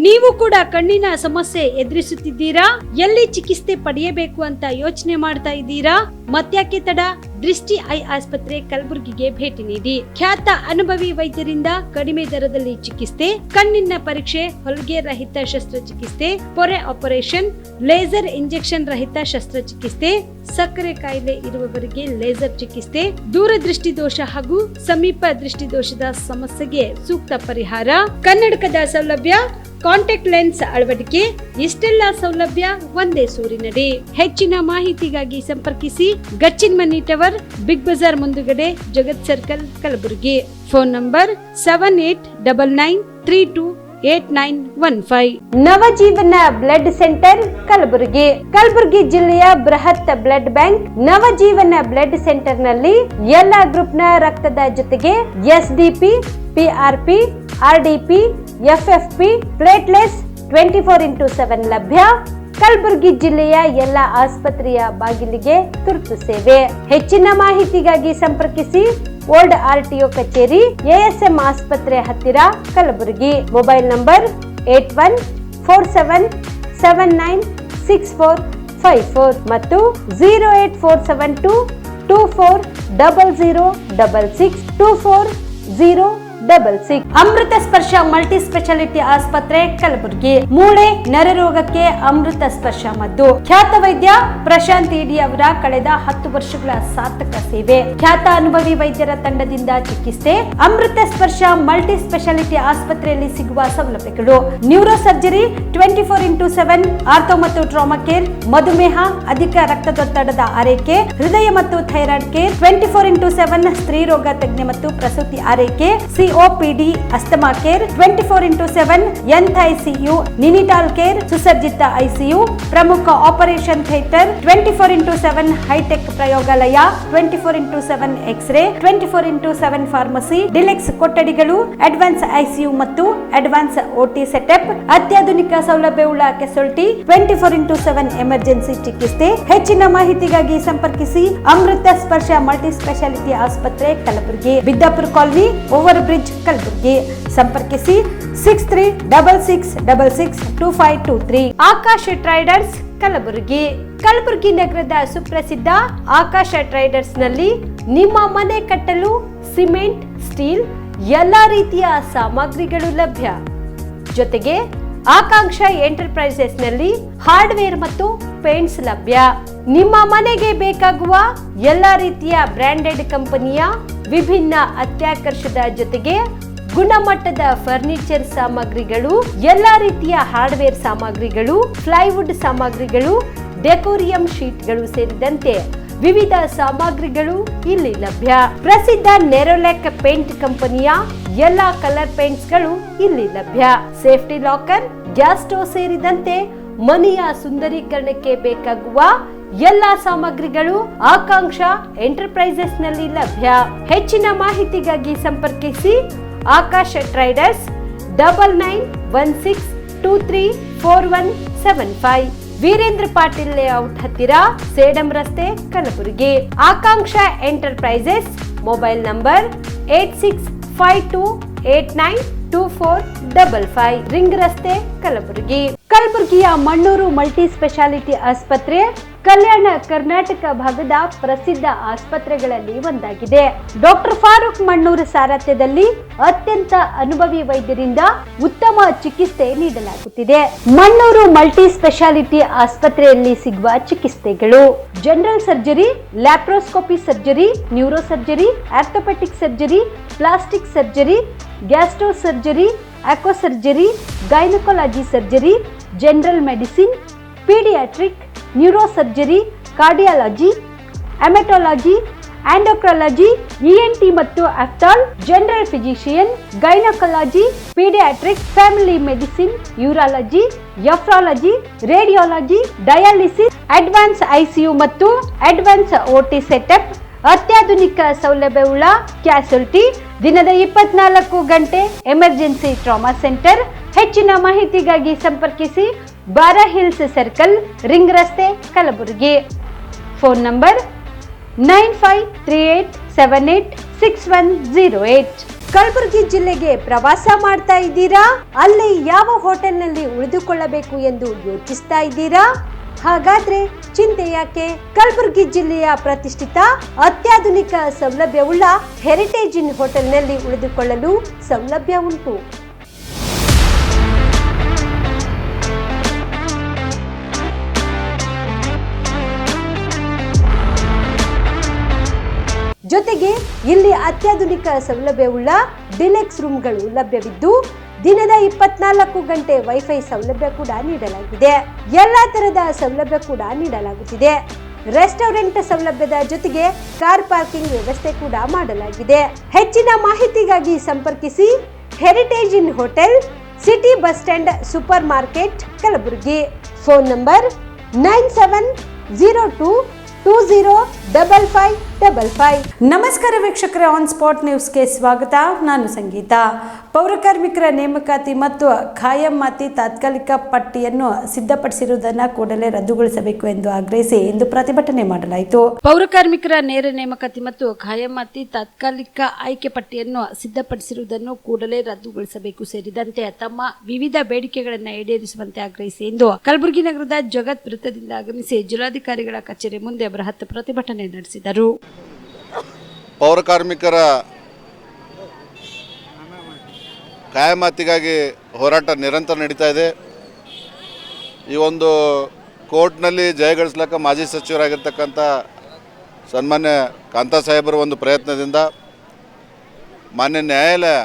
ನೀವು ಕೂಡ ಕಣ್ಣಿನ ಸಮಸ್ಯೆ ಎದುರಿಸುತ್ತಿದ್ದೀರಾ? ಎಲ್ಲಿ ಚಿಕಿತ್ಸೆ ಪಡೆಯಬೇಕು ಅಂತ ಯೋಚನೆ ಮಾಡ್ತಾ ಇದ್ದೀರಾ? ಮತ್ತ್ಯಾಕೆ ತಡ? ದೃಷ್ಟಿ ಐ ಆಸ್ಪತ್ರೆ ಕಲಬುರಗಿಗೆ ಭೇಟಿ ನೀಡಿ. ಖ್ಯಾತ ಅನುಭವಿ ವೈದ್ಯರಿಂದ ಕಡಿಮೆ ದರದಲ್ಲಿ ಚಿಕಿತ್ಸೆ, ಕಣ್ಣಿನ ಪರೀಕ್ಷೆ, ಹೊಲಿಗೆ ರಹಿತ ಶಸ್ತ್ರಚಿಕಿತ್ಸೆ, ಪೊರೆ ಆಪರೇಷನ್, ಲೇಸರ್ ಇಂಜೆಕ್ಷನ್ ರಹಿತ ಶಸ್ತ್ರಚಿಕಿತ್ಸೆ, ಸಕ್ಕರೆ ಕಾಯಿಲೆ ಇರುವವರಿಗೆ ಲೇಸರ್ ಚಿಕಿತ್ಸೆ, ದೂರದೃಷ್ಟಿ ದೋಷ ಹಾಗೂ ಸಮೀಪ ದೃಷ್ಟಿ ದೋಷದ ಸಮಸ್ಯೆಗೆ ಸೂಕ್ತ ಪರಿಹಾರ, ಕನ್ನಡಕದ ಸೌಲಭ್ಯ, ಕಾಂಟ್ಯಾಕ್ಟ್ ಲೆನ್ಸ್ ಅಳವಡಿಕೆ, ಇಷ್ಟೆಲ್ಲ ಸೌಲಭ್ಯ ಒಂದೇ ಸೂರಿನಡಿ. ಹೆಚ್ಚಿನ ಮಾಹಿತಿಗಾಗಿ ಸಂಪರ್ಕಿಸಿ ಗಚ್ಚಿನ್ ಮನಿ ಟವರ್, ಬಿಗ್ ಬಜಾರ್ ಮುಂದುಗಡೆ, Jagat circle, Kalaburagi. Phone number 7899328915. Navajeevana blood centre Kalaburagi. Kalaburagi ಜಿಲ್ಲೆಯ ಬೃಹತ್ blood bank Navajeevana blood centre ನಲ್ಲಿ ಎಲ್ಲಾ ಗ್ರೂಪ್ ನ ರಕ್ತದ ಜೊತೆಗೆ ಎಸ್ಡಿಪಿ, ಪಿಆರ್ಪಿ, ಆರ್ಡಿಪಿ, ಎಫ್ಎಫ್ಪಿ, ಪ್ಲೇಟ್ಲೆಸ್ 24x7 ಲಭ್ಯ. ಕಲಬುರಗಿ ಜಿಲ್ಲೆಯ ಎಲ್ಲ ಆಸ್ಪತ್ರೆಯ ಬಾಗಿಲಿಗೆ ತುರ್ತು ಸೇವೆ. ಹೆಚ್ಚಿನ ಮಾಹಿತಿಗಾಗಿ ಸಂಪರ್ಕಿಸಿ ಓಲ್ಡ್ ಆರ್ಟಿಒ ಕಚೇರಿ, ಎಎಸ್ಎಂ ಆಸ್ಪತ್ರೆ ಹತ್ತಿರ, ಕಲಬುರಗಿ. ಮೊಬೈಲ್ ನಂಬರ್ 8147979645 ಮತ್ತು 08472240066 240066. ಅಮೃತ ಸ್ಪರ್ಶ ಮಲ್ಟಿ ಸ್ಪೆಷಾಲಿಟಿ ಆಸ್ಪತ್ರೆ ಕಲಬುರಗಿ. ಮೂಳೆ ನರರೋಗಕ್ಕೆ ಅಮೃತ ಸ್ಪರ್ಶ ಮದ್ದು. ಖ್ಯಾತ ವೈದ್ಯ ಪ್ರಶಾಂತ್ ಇಡಿ ಅವರ ಕಳೆದ 10 ವರ್ಷಗಳ ಸಾರ್ಥಕ ಸೇವೆ. ಖ್ಯಾತ ಅನುಭವಿ ವೈದ್ಯರ ತಂಡದಿಂದ ಚಿಕಿತ್ಸೆ. ಅಮೃತ ಸ್ಪರ್ಶ ಮಲ್ಟಿ ಸ್ಪೆಷಾಲಿಟಿ ಆಸ್ಪತ್ರೆಯಲ್ಲಿ ಸಿಗುವ ಸೌಲಭ್ಯಗಳು: ನ್ಯೂರೋ ಸರ್ಜರಿ 24x7, ಆರ್ಥೋ ಮತ್ತು ಟ್ರಾಮಾ ಕೇರ್, ಮಧುಮೇಹ, ಅಧಿಕ ರಕ್ತದೊತ್ತಡದ ಆರೈಕೆ, ಹೃದಯ ಮತ್ತು ಥೈರಾಯ್ಡ್ ಕೇರ್ 24x7, ಸ್ತ್ರೀ ರೋಗ ತಜ್ಞ ಮತ್ತು ಪ್ರಸೂತಿ ಆರೈಕೆ, COPD, asthma care 24x7, NICU, neonatal care, ಸುಸಜ್ಜಿತ ಐಸಿಯು, ಪ್ರಮುಖ ಆಪರೇಷನ್ ಥಿಯೇಟರ್ 24x7, ಹೈಟೆಕ್ ಪ್ರಯೋಗಾಲಯ 24x7, x ray 24x7, pharmacy, deluxe ಕೊಠಡಿಗಳು, ಅಡ್ವಾನ್ಸ್ ಐಸಿಯು ಮತ್ತು ಅಡ್ವಾನ್ಸ್ ಓಟಿ ಸೆಟಪ್, ಅತ್ಯಾಧುನಿಕ ಸೌಲಭ್ಯವುಳ್ಳ ಕೆಸೊಲ್ಟಿ 24x7 ಎಮರ್ಜೆನ್ಸಿ ಚಿಕಿತ್ಸೆ. ಹೆಚ್ಚಿನ ಮಾಹಿತಿಗಾಗಿ ಸಂಪರ್ಕಿಸಿ ಅಮೃತ ಸ್ಪರ್ಶ ಮಲ್ಟಿ ಸ್ಪೆಷಾಲಿಟಿ ಆಸ್ಪತ್ರೆ Kalaburagi, Biddapura colony, over bridge, Kalaburagi. ಸಂಪರ್ಕಿಸಿ 6366662523. ಆಕಾಶ ಟ್ರೇಡರ್ಸ್ ಕಲಬುರಗಿ. ಕಲಬುರಗಿ ನಗರದ ಸುಪ್ರಸಿದ್ಧ ಆಕಾಶ ಟ್ರೇಡರ್ಸ್ ನಲ್ಲಿ ನಿಮ್ಮ ಮನೆ ಕಟ್ಟಲು ಸಿಮೆಂಟ್, ಸ್ಟೀಲ್ ಎಲ್ಲಾ ರೀತಿಯ ಸಾಮಗ್ರಿಗಳು ಲಭ್ಯ. ಜೊತೆಗೆ ಆಕಾಂಕ್ಷ ಎಂಟರ್ಪ್ರೈಸಸ್ ನಲ್ಲಿ ಹಾರ್ಡ್ವೇರ್ ಮತ್ತು ಪೇಂಟ್ಸ್ ಲಭ್ಯ. ನಿಮ್ಮ ಮನೆಗೆ ಬೇಕಾಗುವ ಎಲ್ಲಾ ರೀತಿಯ ಬ್ರಾಂಡೆಡ್ ಕಂಪನಿಯ ವಿಭಿನ್ನ ಅತ್ಯಾಕರ್ಷದ ಜೊತೆಗೆ ಗುಣಮಟ್ಟದ ಫರ್ನಿಚರ್ ಸಾಮಗ್ರಿಗಳು, ಎಲ್ಲಾ ರೀತಿಯ ಹಾರ್ಡ್ವೇರ್ ಸಾಮಗ್ರಿಗಳು, ಪ್ಲೈವುಡ್ ಸಾಮಗ್ರಿಗಳು, ಡೆಕೋರಿಯಂ ಶೀಟ್ಗಳು ಸೇರಿದಂತೆ ವಿವಿಧ ಸಾಮಗ್ರಿಗಳು ಇಲ್ಲಿ ಲಭ್ಯ. ಪ್ರಸಿದ್ಧ ನೆರೋಲೆಕ್ ಪೇಂಟ್ ಕಂಪನಿಯ ಎಲ್ಲಾ ಕಲರ್ ಪೇಂಟ್ಸ್ ಗಳು ಇಲ್ಲಿ ಲಭ್ಯ. ಸೇಫ್ಟಿ ಲಾಕರ್, ಗ್ಯಾಸ್ ಸ್ಟೋವ್ ಸೇರಿದಂತೆ ಮನೆಯ ಸುಂದರೀಕರಣಕ್ಕೆ ಬೇಕಾಗುವ ಎಲ್ಲಾ ಸಾಮಗ್ರಿಗಳು ಆಕಾಂಕ್ಷ ಎಂಟರ್ಪ್ರೈಸಸ್ ನಲ್ಲಿ ಲಭ್ಯ. ಹೆಚ್ಚಿನ ಮಾಹಿತಿಗಾಗಿ ಸಂಪರ್ಕಿಸಿ ಆಕಾಶ ಟ್ರೇಡರ್ಸ್ 9916234175, ವೀರೇಂದ್ರ ಪಾಟೀಲ್ ಲೇಔಟ್ ಹತ್ತಿರ, ಸೇಡಂ ರಸ್ತೆ, ಕಲಬುರಗಿ. ಆಕಾಂಕ್ಷ ಎಂಟರ್ಪ್ರೈಸಸ್ ಮೊಬೈಲ್ ನಂಬರ್ 8652892455, ರಿಂಗ್ ರಸ್ತೆ, ಕಲಬುರಗಿ. ಕಲಬುರಗಿಯ ಮಣ್ಣೂರು ಮಲ್ಟಿ ಸ್ಪೆಷಾಲಿಟಿ ಆಸ್ಪತ್ರೆ ಕಲ್ಯಾಣ ಕರ್ನಾಟಕ ಭಾಗದ ಪ್ರಸಿದ್ಧ ಆಸ್ಪತ್ರೆಗಳಲ್ಲಿ ಒಂದಾಗಿದೆ. ಡಾಕ್ಟರ್ ಫಾರೂಕ್ ಮಣ್ಣೂರು ಸಾರಥ್ಯದಲ್ಲಿ ಅತ್ಯಂತ ಅನುಭವಿ ವೈದ್ಯರಿಂದ ಉತ್ತಮ ಚಿಕಿತ್ಸೆ ನೀಡಲಾಗುತ್ತಿದೆ. ಮಣ್ಣೂರು ಮಲ್ಟಿ ಸ್ಪೆಷಾಲಿಟಿ ಆಸ್ಪತ್ರೆಯಲ್ಲಿ ಸಿಗುವ ಚಿಕಿತ್ಸೆಗಳು: general surgery, laparoscopy surgery, neuro surgery, orthopaedic surgery, plastic surgery, gastro surgery, aqua surgery, gynaecology surgery, general medicine, paediatric, neuro surgery, cardiology, haematology, endocrinology, ENT ಮತ್ತು ophthal, general physician, gynaecology, paediatric, family medicine, urology, nephrology, radiology, dialysis, advance ICU ಮತ್ತು advance OT setup, ಅತ್ಯಾಧುನಿಕ ಸೌಲಭ್ಯವುಳ್ಳ ಕ್ಯಾಸುಲ್ಟಿ, ದಿನದ 24 ಗಂಟೆ emergency trauma centre. ಹೆಚ್ಚಿನ ಮಾಹಿತಿಗಾಗಿ ಸಂಪರ್ಕಿಸಿ ಬಾರಾ hills circle, ring ರಸ್ತೆ, ಕಲಬುರಗಿ. Phone number 9538786108. ಕಲಬುರಗಿ ಜಿಲ್ಲೆಗೆ ಪ್ರವಾಸ ಮಾಡ್ತಾ ಇದ್ದೀರಾ? ಅಲ್ಲಿ ಯಾವ ಹೋಟೆಲ್ನಲ್ಲಿ ಉಳಿದುಕೊಳ್ಳಬೇಕು ಎಂದು ಯೋಚಿಸ್ತಾ ಇದ್ದೀರಾ? ಹಾಗಾದ್ರೆ ಚಿಂತೆ ಯಾಕೆ? ಕಲಬುರಗಿ ಜಿಲ್ಲೆಯ ಪ್ರತಿಷ್ಠಿತ ಅತ್ಯಾಧುನಿಕ ಸೌಲಭ್ಯವುಳ್ಳ ಹೆರಿಟೇಜ್ ಇನ್ ಹೋಟೆಲ್ನಲ್ಲಿ ಉಳಿದುಕೊಳ್ಳಲು ಸೌಲಭ್ಯ ಉಂಟು. ಜೊತೆಗೆ ಇಲ್ಲಿ ಅತ್ಯಾಧುನಿಕ ಸೌಲಭ್ಯವುಳ್ಳ ಡಿಲೆಕ್ಸ್ ರೂಮ್ಗಳು ಲಭ್ಯವಿದ್ದು ದಿನದ 24 ಗಂಟೆ ವೈಫೈ ಸೌಲಭ್ಯ ಕೂಡ ನೀಡಲಾಗಿದೆ. ಎಲ್ಲಾ ತರಹದ ಸೌಲಭ್ಯ ಕೂಡ ನೀಡಲಾಗುತ್ತಿದೆ. ರೆಸ್ಟೋರೆಂಟ್ ಸೌಲಭ್ಯದ ಜೊತೆಗೆ ಕಾರ್ ಪಾರ್ಕಿಂಗ್ ವ್ಯವಸ್ಥೆ ಕೂಡ ಮಾಡಲಾಗಿದೆ. ಹೆಚ್ಚಿನ ಮಾಹಿತಿಗಾಗಿ ಸಂಪರ್ಕಿಸಿ heritage inn hotel, city bus stand, super market, Kalaburagi. Phone number 9702205555. ನಮಸ್ಕಾರ ವೀಕ್ಷಕರೇ, ಆನ್ ಸ್ಪಾಟ್ ನ್ಯೂಸ್ಗೆ ಸ್ವಾಗತ. ನಾನು ಸಂಗೀತ. ಪೌರಕಾರ್ಮಿಕರ ನೇಮಕಾತಿ ಮತ್ತು ಖಾಯಂ ತಾತ್ಕಾಲಿಕ ಪಟ್ಟಿಯನ್ನು ಸಿದ್ಧಪಡಿಸಿರುವುದನ್ನು ಕೂಡಲೇ ರದ್ದುಗೊಳಿಸಬೇಕು ಎಂದು ಆಗ್ರಹಿಸಿ ಇಂದು ಪ್ರತಿಭಟನೆ ಮಾಡಲಾಯಿತು. ಪೌರಕಾರ್ಮಿಕರ ನೇರ ನೇಮಕಾತಿ ಮತ್ತು ಖಾಯಂ ತಾತ್ಕಾಲಿಕ ಆಯ್ಕೆ ಪಟ್ಟಿಯನ್ನು ಸಿದ್ಧಪಡಿಸಿರುವುದನ್ನು ಕೂಡಲೇ ರದ್ದುಗೊಳಿಸಬೇಕು ಸೇರಿದಂತೆ ತಮ್ಮ ವಿವಿಧ ಬೇಡಿಕೆಗಳನ್ನು ಈಡೇರಿಸುವಂತೆ ಆಗ್ರಹಿಸಿ ಇಂದು ಕಲಬುರಗಿ ನಗರದ ಜಗತ್ ವೃತ್ತದಿಂದ ಆಗಮಿಸಿ ಜಿಲ್ಲಾಧಿಕಾರಿಗಳ ಕಚೇರಿ ಮುಂದೆ ಬೃಹತ್ ಪ್ರತಿಭಟನೆ ನಡೆಸಿದರು. ಪೌರಕಾರ್ಮಿಕರ ಖಾಯಮಾತಿಗಾಗಿ ಹೋರಾಟ ನಿರಂತರ ನಡೀತಾ ಇದೆ. ಈ ಒಂದು ಕೋರ್ಟ್ನಲ್ಲಿ ಜಯಗಳಿಸ್ಲಿಕ್ಕೆ ಮಾಜಿ ಸಚಿವರಾಗಿರ್ತಕ್ಕಂಥ ಸನ್ಮಾನ್ಯ ಕಾಂತಾ ಸಾಹೇಬರ ಒಂದು ಪ್ರಯತ್ನದಿಂದ ಮಾನ್ಯ ನ್ಯಾಯಾಲಯ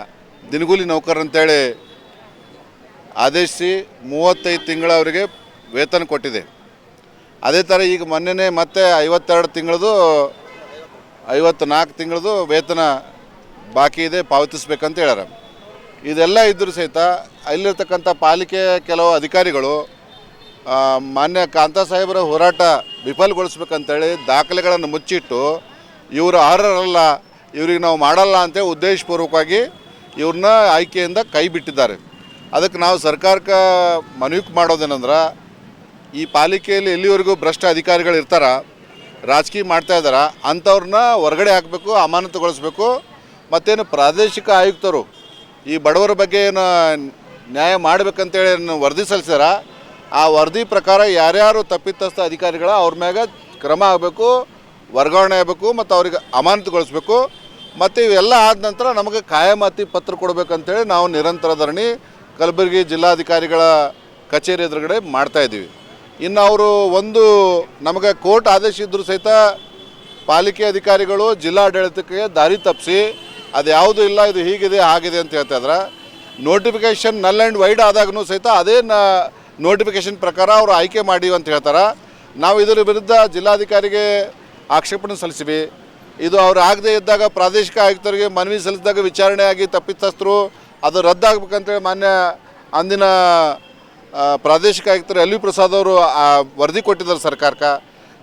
ದಿನಗೂಲಿ ನೌಕರರಂತೇಳಿ ಆದೇಶಿಸಿ 35 ತಿಂಗಳ ಅವರಿಗೆ ವೇತನ ಕೊಟ್ಟಿದೆ. ಅದೇ ಥರ ಈಗ ಮೊನ್ನೆನೇ ಮತ್ತೆ 52 ತಿಂಗಳದು 54 ತಿಂಗಳದು ವೇತನ ಬಾಕಿ ಇದೆ, ಪಾವತಿಸ್ಬೇಕಂತ ಹೇಳ್ಯಾರ. ಇದೆಲ್ಲ ಇದ್ದರೂ ಸಹಿತ ಅಲ್ಲಿರ್ತಕ್ಕಂಥ ಪಾಲಿಕೆಯ ಕೆಲವು ಅಧಿಕಾರಿಗಳು ಮಾನ್ಯ ಕಾಂತಾ ಸಾಹೇಬರ ಹೋರಾಟ ವಿಫಲಗೊಳಿಸ್ಬೇಕಂತೇಳಿ ದಾಖಲೆಗಳನ್ನು ಮುಚ್ಚಿಟ್ಟು ಇವರು ಅರ್ಹರಲ್ಲ, ಇವ್ರಿಗೆ ನಾವು ಮಾಡಲ್ಲ ಅಂತೇಳಿ ಉದ್ದೇಶಪೂರ್ವಕವಾಗಿ ಇವ್ರನ್ನ ಆಯ್ಕೆಯಿಂದ ಕೈ ಬಿಟ್ಟಿದ್ದಾರೆ. ಅದಕ್ಕೆ ನಾವು ಸರ್ಕಾರಕ್ಕೆ ಮನವಿ ಮಾಡೋದೇನೆಂದ್ರೆ, ಈ ಪಾಲಿಕೆಯಲ್ಲಿ ಎಲ್ಲಿವರೆಗೂ ಭ್ರಷ್ಟ ಅಧಿಕಾರಿಗಳು ಇರ್ತಾರ, ರಾಜಕೀಯ ಮಾಡ್ತಾ ಇದ್ದಾರ, ಅಂಥವ್ರನ್ನ ಹೊರಗಡೆ ಹಾಕಬೇಕು, ಅಮಾನತುಗೊಳಿಸ್ಬೇಕು. ಮತ್ತೇನು ಪ್ರಾದೇಶಿಕ ಆಯುಕ್ತರು ಈ ಬಡವರ ಬಗ್ಗೆ ಏನು ನ್ಯಾಯ ಮಾಡಬೇಕಂತೇಳಿ ವರದಿ ಸಲ್ಲಿಸ್ಯಾರ, ಆ ವರದಿ ಪ್ರಕಾರ ಯಾರ್ಯಾರು ತಪ್ಪಿತಸ್ಥ ಅಧಿಕಾರಿಗಳ ಅವ್ರ ಮ್ಯಾಗ ಕ್ರಮ ಆಗಬೇಕು, ವರ್ಗಾವಣೆ ಆಗಬೇಕು ಮತ್ತು ಅವ್ರಿಗೆ ಅಮಾನತುಗೊಳಿಸ್ಬೇಕು. ಮತ್ತು ಇವೆಲ್ಲ ಆದ ನಂತರ ನಮಗೆ ಖಾಯಮಾತಿ ಪತ್ರ ಕೊಡಬೇಕಂತೇಳಿ ನಾವು ನಿರಂತರ ಧರಣಿ ಕಲಬುರಗಿ ಜಿಲ್ಲಾಧಿಕಾರಿಗಳ ಕಚೇರಿ ಎದುರುಗಡೆ ಮಾಡ್ತಾಯಿದ್ದೀವಿ. ಇನ್ನು ಅವರು ಒಂದು ನಮಗೆ ಕೋರ್ಟ್ ಆದೇಶ ಇದ್ದರೂ ಸಹಿತ ಪಾಲಿಕೆ ಅಧಿಕಾರಿಗಳು ಜಿಲ್ಲಾಡಳಿತಕ್ಕೆ ದಾರಿ ತಪ್ಪಿಸಿ ಅದು ಯಾವುದೂ ಇಲ್ಲ, ಇದು ಹೀಗಿದೆ ಹಾಗಿದೆ ಅಂತ ಹೇಳ್ತಾ ಇದ್ರೆ, ನೋಟಿಫಿಕೇಷನ್ ನಲ್ ಆ್ಯಂಡ್ ವೈಡ್ ಆದಾಗೂ ಸಹಿತ ಅದೇ ನೋಟಿಫಿಕೇಷನ್ ಪ್ರಕಾರ ಅವರು ಆಯ್ಕೆ ಮಾಡಿ ಅಂತ ಹೇಳ್ತಾರೆ. ನಾವು ಇದರ ವಿರುದ್ಧ ಜಿಲ್ಲಾಧಿಕಾರಿಗೆ ಆಕ್ಷೇಪಣೆ ಸಲ್ಲಿಸಿವಿ. ಇದು ಅವ್ರು ಆಗದೇ ಇದ್ದಾಗ ಪ್ರಾದೇಶಿಕ ಆಯುಕ್ತರಿಗೆ ಮನವಿ ಸಲ್ಲಿಸಿದಾಗ ವಿಚಾರಣೆಯಾಗಿ ತಪ್ಪಿತಸ್ಥರು ಅದು ರದ್ದಾಗಬೇಕಂತೇಳಿ ಮಾನ್ಯ ಅಂದಿನ ಪ್ರಾದೇಶಿಕ ಆಯುಕ್ತರು ಎಲ್ ವಿ ಪ್ರಸಾದ್ ಅವರು ವರದಿ ಕೊಟ್ಟಿದ್ದಾರೆ ಸರ್ಕಾರಕ್ಕೆ.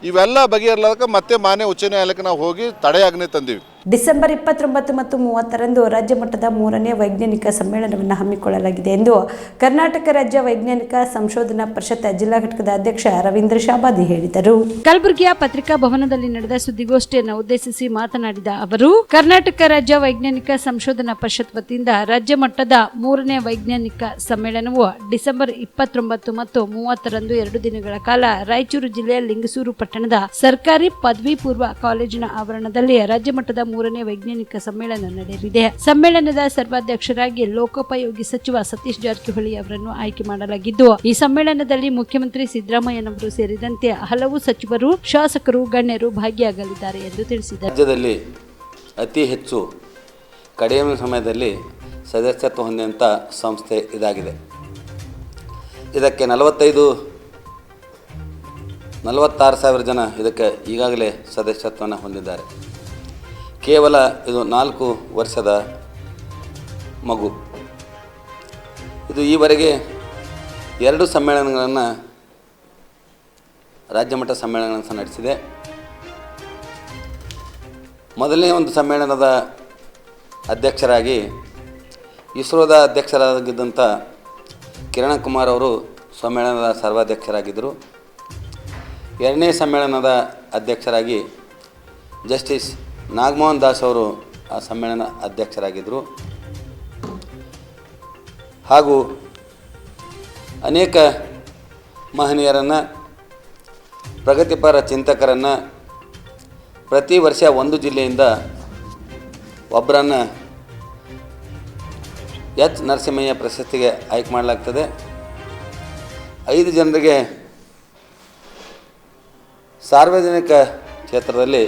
ಇವೆಲ್ಲ ಬಗೆಹರಿಲಾಕ ಮತ್ತೆ ಮಾನ್ಯ ಉಚ್ಚ ನ್ಯಾಯಾಲಯಕ್ಕೆ ನಾವು ಹೋಗಿ ತಡೆಯಾಜ್ಞೆ ತಂದೀವಿ. ಡಿಸೆಂಬರ್ 29 ಮತ್ತು 30ರಂದು ರಾಜ್ಯ ಮಟ್ಟದ 3ನೇ ವೈಜ್ಞಾನಿಕ ಸಮ್ಮೇಳನವನ್ನು ಹಮ್ಮಿಕೊಳ್ಳಲಾಗಿದೆ ಎಂದು ಕರ್ನಾಟಕ ರಾಜ್ಯ ವೈಜ್ಞಾನಿಕ ಸಂಶೋಧನಾ ಪರಿಷತ್ ಜಿಲ್ಲಾ ಘಟಕದ ಅಧ್ಯಕ್ಷ ರವೀಂದ್ರ ಶಾಬಾದಿ ಹೇಳಿದರು. ಕಲಬುರಗಿಯ ಪತ್ರಿಕಾ ಭವನದಲ್ಲಿ ನಡೆದ ಸುದ್ದಿಗೋಷ್ಠಿಯನ್ನು ಉದ್ದೇಶಿಸಿ ಮಾತನಾಡಿದ ಅವರು, ಕರ್ನಾಟಕ ರಾಜ್ಯ ವೈಜ್ಞಾನಿಕ ಸಂಶೋಧನಾ ಪರಿಷತ್ ವತಿಯಿಂದ ರಾಜ್ಯ ಮಟ್ಟದ 3ನೇ ವೈಜ್ಞಾನಿಕ ಸಮ್ಮೇಳನವು ಡಿಸೆಂಬರ್ 29 ಮತ್ತು 30ರಂದು 2 ದಿನಗಳ ಕಾಲ ರಾಯಚೂರು ಜಿಲ್ಲೆಯ ಲಿಂಗಸೂರು ಪಟ್ಟಣದ ಸರ್ಕಾರಿ ಪದವಿ ಪೂರ್ವ ಕಾಲೇಜಿನ ಆವರಣದಲ್ಲಿ ರಾಜ್ಯ ಮಟ್ಟದ 3ನೇ ವೈಜ್ಞಾನಿಕ ಸಮ್ಮೇಳನ ನಡೆಯಲಿದೆ. ಸಮ್ಮೇಳನದ ಸರ್ವಾಧ್ಯಕ್ಷರಾಗಿ ಲೋಕೋಪಯೋಗಿ ಸಚಿವ ಸತೀಶ್ ಜಾರಕಿಹೊಳಿ ಅವರನ್ನು ಆಯ್ಕೆ ಮಾಡಲಾಗಿದ್ದು, ಈ ಸಮ್ಮೇಳನದಲ್ಲಿ ಮುಖ್ಯಮಂತ್ರಿ ಸಿದ್ದರಾಮಯ್ಯನವರು ಸೇರಿದಂತೆ ಹಲವು ಸಚಿವರು, ಶಾಸಕರು, ಗಣ್ಯರು ಭಾಗಿಯಾಗಲಿದ್ದಾರೆ ಎಂದು ತಿಳಿಸಿದರು. ರಾಜ್ಯದಲ್ಲಿ ಅತಿ ಹೆಚ್ಚು ಕಡಿಮೆ ಸಮಯದಲ್ಲಿ ಸದಸ್ಯತ್ವ ಹೊಂದಿದಂಥ ಸಂಸ್ಥೆ ಇದಾಗಿದೆ. ಇದಕ್ಕೆ 46,000 ಜನ ಇದಕ್ಕೆ ಈಗಾಗಲೇ ಸದಸ್ಯತ್ವವನ್ನು ಹೊಂದಿದ್ದಾರೆ. ಕೇವಲ ಇದು 4 ವರ್ಷದ ಮಗು. ಇದು ಈವರೆಗೆ 2 ಸಮ್ಮೇಳನಗಳನ್ನು ರಾಜ್ಯಮಟ್ಟ ಸಮ್ಮೇಳನಗಳನ್ನು ನಡೆಸಿದೆ. ಮೊದಲನೇ ಒಂದು ಸಮ್ಮೇಳನದ ಅಧ್ಯಕ್ಷರಾಗಿ ಇಸ್ರೋದ ಅಧ್ಯಕ್ಷರಾಗಿದ್ದಂಥ ಕಿರಣ್ ಕುಮಾರ್ ಅವರು ಸಮ್ಮೇಳನದ ಸರ್ವಾಧ್ಯಕ್ಷರಾಗಿದ್ದರು. 2ನೇ ಸಮ್ಮೇಳನದ ಅಧ್ಯಕ್ಷರಾಗಿ ಜಸ್ಟಿಸ್ ನಾಗಮೋಹನ್ ದಾಸ್ ಅವರು ಆ ಸಮ್ಮೇಳನ ಅಧ್ಯಕ್ಷರಾಗಿದ್ದರು. ಹಾಗೂ ಅನೇಕ ಮಹನೀಯರನ್ನು, ಪ್ರಗತಿಪರ ಚಿಂತಕರನ್ನು ಪ್ರತಿ ವರ್ಷ ಒಂದು ಜಿಲ್ಲೆಯಿಂದ ಒಬ್ಬರನ್ನು ಎಚ್ ನರಸಿಂಹಯ್ಯ ಪ್ರಶಸ್ತಿಗೆ ಆಯ್ಕೆ ಮಾಡಲಾಗ್ತದೆ. 5 ಜನರಿಗೆ ಸಾರ್ವಜನಿಕ ಕ್ಷೇತ್ರದಲ್ಲಿ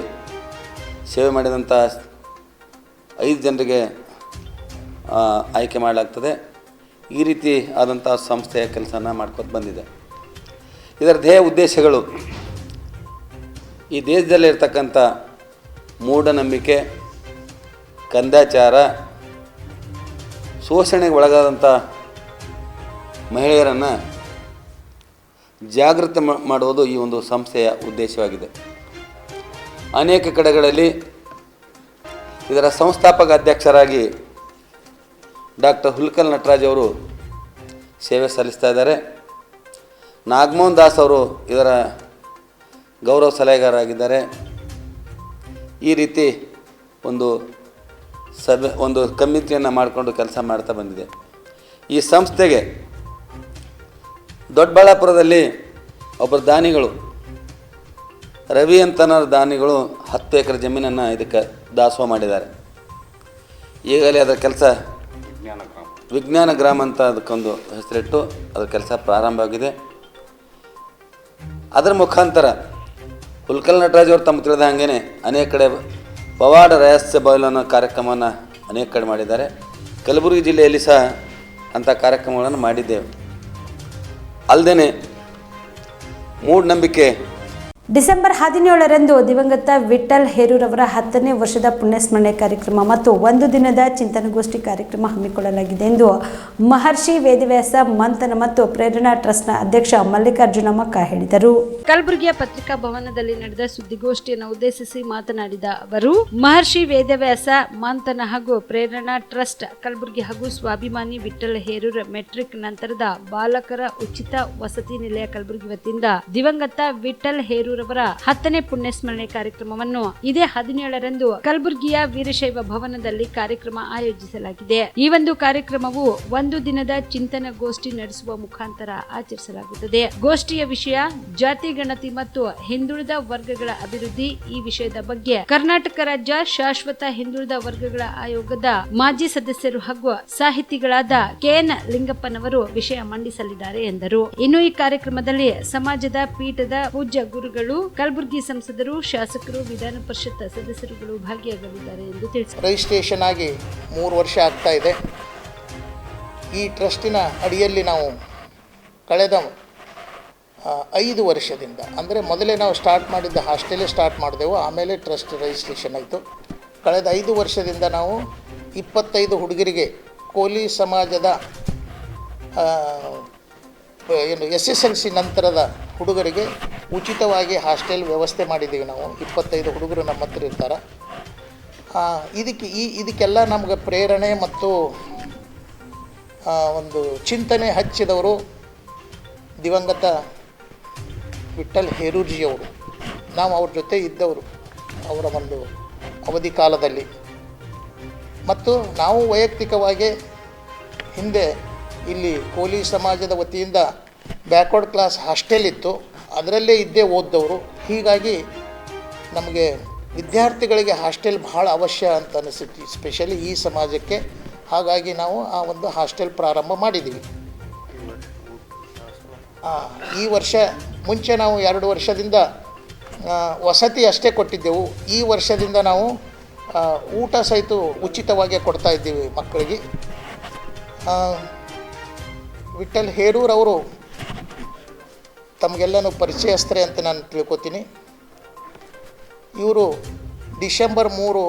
ಸೇವೆ ಮಾಡಿದಂಥ 5 ಜನರಿಗೆ ಆಯ್ಕೆ ಮಾಡಲಾಗ್ತದೆ. ಈ ರೀತಿ ಆದಂಥ ಸಂಸ್ಥೆಯ ಕೆಲಸನ ಮಾಡ್ಕೊತ ಬಂದಿದೆ. ಇದರ ಧ್ಯೇಯ ಉದ್ದೇಶಗಳು ಈ ದೇಶದಲ್ಲಿರ್ತಕ್ಕಂಥ ಮೂಢನಂಬಿಕೆ, ಕಂದಾಚಾರ, ಶೋಷಣೆಗೆ ಒಳಗಾದಂಥ ಮಹಿಳೆಯರನ್ನು ಜಾಗೃತಿ ಮಾಡುವುದು ಈ ಒಂದು ಸಂಸ್ಥೆಯ ಉದ್ದೇಶವಾಗಿದೆ. ಅನೇಕ ಕಡೆಗಳಲ್ಲಿ ಇದರ ಸಂಸ್ಥಾಪಕ ಅಧ್ಯಕ್ಷರಾಗಿ ಡಾಕ್ಟರ್ ಹುಲ್ಕಲ್ ನಟರಾಜ್ ಅವರು ಸೇವೆ ಸಲ್ಲಿಸ್ತಾ ಇದ್ದಾರೆ. ನಾಗಮೋಹನ್ ದಾಸ್ ಅವರು ಇದರ ಗೌರವ ಸಲಹೆಗಾರರಾಗಿದ್ದಾರೆ. ಈ ರೀತಿ ಒಂದು ಕಮಿಟಿಯನ್ನು ಮಾಡಿಕೊಂಡು ಕೆಲಸ ಮಾಡ್ತಾ ಬಂದಿದೆ. ಈ ಸಂಸ್ಥೆಗೆ ದೊಡ್ಡಬಳ್ಳಾಪುರದಲ್ಲಿ ಒಬ್ಬರು ದಾನಿಗಳು, ರವಿ ಅಂತನವ್ರ ದಾನಿಗಳು 10 ಎಕರೆ ಜಮೀನನ್ನು ಇದಕ್ಕೆ ದಾಸೋಹ ಮಾಡಿದ್ದಾರೆ. ಈಗಲೇ ಅದರ ಕೆಲಸ ವಿಜ್ಞಾನ ಗ್ರಾಮ ಅಂತ ಅದಕ್ಕೊಂದು ಹೆಸರಿಟ್ಟು ಅದರ ಕೆಲಸ ಪ್ರಾರಂಭವಾಗಿದೆ. ಅದರ ಮುಖಾಂತರ ಹುಲ್ಕಲ್ ನಟರಾಜ್ ಅವರು ತಮ್ಮ ತಿಳಿದ ಹಾಗೇ ಅನೇಕ ಕಡೆ ಪವಾಡ ರಹಸ್ಯ ಬಯಲು ಅನ್ನೋ ಕಾರ್ಯಕ್ರಮವನ್ನು ಅನೇಕ ಕಡೆ ಮಾಡಿದ್ದಾರೆ. ಕಲಬುರಗಿ ಜಿಲ್ಲೆಯಲ್ಲಿ ಸಹ ಅಂಥ ಕಾರ್ಯಕ್ರಮಗಳನ್ನು ಮಾಡಿದ್ದೇವೆ. ಅಲ್ಲದೆ ಮೂಢನಂಬಿಕೆ ಡಿಸೆಂಬರ್ 17ರಂದು ದಿವಂಗತ ವಿಠ್ಠಲ್ ಹೇರೂರವರ 10ನೇ ವರ್ಷದ ಪುಣ್ಯಸ್ಮರಣೆ ಕಾರ್ಯಕ್ರಮ ಮತ್ತು ಒಂದು ದಿನದ ಚಿಂತನಗೋಷ್ಠಿ ಕಾರ್ಯಕ್ರಮ ಹಮ್ಮಿಕೊಳ್ಳಲಾಗಿದೆ ಎಂದು ಮಹರ್ಷಿ ವೇದವ್ಯಾಸ ಮಂಥನ ಮತ್ತು ಪ್ರೇರಣಾ ಟ್ರಸ್ಟ್ನ ಅಧ್ಯಕ್ಷ ಮಲ್ಲಿಕಾರ್ಜುನ ಮಕ್ಕ ಹೇಳಿದರು. ಕಲಬುರಗಿಯ ಪತ್ರಿಕಾ ಭವನದಲ್ಲಿ ನಡೆದ ಸುದ್ದಿಗೋಷ್ಠಿಯನ್ನು ಉದ್ದೇಶಿಸಿ ಮಾತನಾಡಿದ ಅವರು, ಮಹರ್ಷಿ ವೇದವ್ಯಾಸ ಮಂಥನ ಹಾಗೂ ಪ್ರೇರಣಾ ಟ್ರಸ್ಟ್ ಕಲಬುರಗಿ ಹಾಗೂ ಸ್ವಾಭಿಮಾನಿ ವಿಠ್ಠಲ್ ಹೇರೂರ್ ಮೆಟ್ರಿಕ್ ನಂತರದ ಬಾಲಕರ ಉಚಿತ ವಸತಿ ನಿಲಯ ಕಲಬುರಗಿ ವತಿಯಿಂದ ದಿವಂಗತ ವಿಠ್ಠಲ್ ಹೇರೂರ್ ಅವರ 10ನೇ ಪುಣ್ಯಸ್ಮರಣೆ ಕಾರ್ಯಕ್ರಮವನ್ನು ಇದೇ 17ರಂದು ಕಲಬುರಗಿಯ ವೀರಶೈವ ಭವನದಲ್ಲಿ ಕಾರ್ಯಕ್ರಮ ಆಯೋಜಿಸಲಾಗಿದೆ. ಈ ಒಂದು ಕಾರ್ಯಕ್ರಮವು ಒಂದು ದಿನದ ಚಿಂತನಗೋಷ್ಠಿ ನಡೆಸುವ ಮುಖಾಂತರ ಆಚರಿಸಲಾಗುತ್ತದೆ. ಗೋಷ್ಠಿಯ ವಿಷಯ ಜಾತಿ ಗಣತಿ ಮತ್ತು ಹಿಂದುಳಿದ ವರ್ಗಗಳ ಅಭಿವೃದ್ಧಿ. ಈ ವಿಷಯದ ಬಗ್ಗೆ ಕರ್ನಾಟಕ ರಾಜ್ಯ ಶಾಶ್ವತ ಹಿಂದುಳಿದ ವರ್ಗಗಳ ಆಯೋಗದ ಮಾಜಿ ಸದಸ್ಯರು ಹಾಗೂ ಸಾಹಿತಿಗಳಾದ ಕೆಎನ್ ಲಿಂಗಪ್ಪನವರು ವಿಷಯ ಮಂಡಿಸಲಿದ್ದಾರೆ ಎಂದರು. ಇನ್ನು ಈ ಕಾರ್ಯಕ್ರಮದಲ್ಲಿ ಸಮಾಜದ ಪೀಠದ ಪೂಜ್ಯ ಗುರುಗಳು, ಕಲಬುರಗಿ ಸಂಸದರು, ಶಾಸಕರು, ವಿಧಾನ ಪರಿಷತ್ ಸದಸ್ಯರುಗಳು ಭಾಗಿಯಾಗಲಿದ್ದಾರೆ ಎಂದು ತಿಳಿಸಿದರು. ರಿಜಿಸ್ಟ್ರೇಷನ್ ಆಗಿ 3 ವರ್ಷ ಆಗ್ತಾ ಇದೆ. ಈ ಟ್ರಸ್ಟಿನ ಅಡಿಯಲ್ಲಿ ನಾವು ಕಳೆದ 5 ವರ್ಷದಿಂದ, ಅಂದರೆ ಮೊದಲೇ ನಾವು ಸ್ಟಾರ್ಟ್ ಮಾಡಿದ್ದ ಹಾಸ್ಟೆಲೇ ಸ್ಟಾರ್ಟ್ ಮಾಡಿದೆವು, ಆಮೇಲೆ ಟ್ರಸ್ಟ್ ರಿಜಿಸ್ಟ್ರೇಷನ್ ಆಯಿತು. ಕಳೆದ 5 ವರ್ಷದಿಂದ ನಾವು 25 ಹುಡುಗರಿಗೆ ಕೋಲಿ ಸಮಾಜದ SSLC ನಂತರದ ಹುಡುಗರಿಗೆ ಉಚಿತವಾಗಿ ಹಾಸ್ಟೆಲ್ ವ್ಯವಸ್ಥೆ ಮಾಡಿದ್ದೀವಿ. ನಾವು 25 ಹುಡುಗರು ನಮ್ಮ ಹತ್ರ ಇರ್ತಾರೆ. ಇದಕ್ಕೆಲ್ಲ ನಮ್ಗೆ ಪ್ರೇರಣೆ ಮತ್ತು ಒಂದು ಚಿಂತನೆ ಹಚ್ಚಿದವರು ದಿವಂಗತ ವಿಠ್ಠಲ್ ಹೇರೂರ್ಜಿಯವರು. ನಾವು ಅವ್ರ ಜೊತೆ ಇದ್ದವರು ಅವರ ಒಂದು ಅವಧಿ ಕಾಲದಲ್ಲಿ. ಮತ್ತು ನಾವು ವೈಯಕ್ತಿಕವಾಗಿ ಹಿಂದೆ ಇಲ್ಲಿ ಕೋಲಿ ಸಮಾಜದ ವತಿಯಿಂದ ಬ್ಯಾಕ್ವರ್ಡ್ ಕ್ಲಾಸ್ ಹಾಸ್ಟೆಲ್ ಇತ್ತು, ಅದರಲ್ಲೇ ಇದ್ದೇ ಓದ್ದವರು. ಹೀಗಾಗಿ ನಮಗೆ ವಿದ್ಯಾರ್ಥಿಗಳಿಗೆ ಹಾಸ್ಟೆಲ್ ಬಹಳ ಅವಶ್ಯ ಅಂತ ಅನಿಸುತ್ತೆ, ಸ್ಪೆಷಲಿ ಈ ಸಮಾಜಕ್ಕೆ. ಹಾಗಾಗಿ ನಾವು ಆ ಒಂದು ಹಾಸ್ಟೆಲ್ ಪ್ರಾರಂಭ ಮಾಡಿದ್ದೀವಿ. ಈ ವರ್ಷ ಮುಂಚೆ ನಾವು 2 ವರ್ಷದಿಂದ ವಸತಿ ಅಷ್ಟೇ ಕೊಟ್ಟಿದ್ದೆವು. ಈ ವರ್ಷದಿಂದ ನಾವು ಊಟ ಸಹಿತ ಉಚಿತವಾಗಿ ಕೊಡ್ತಾ ಇದ್ದೀವಿ ಮಕ್ಕಳಿಗೆ. ವಿಠ್ಠಲ್ ಹೇರೂರ್ ಅವರು ತಮಗೆಲ್ಲನೂ ಪರಿಚಯಸ್ಥರೇ ಅಂತ ನಾನು ತಿಳ್ಕೊತೀನಿ. ಇವರು ಡಿಸೆಂಬರ್ 3,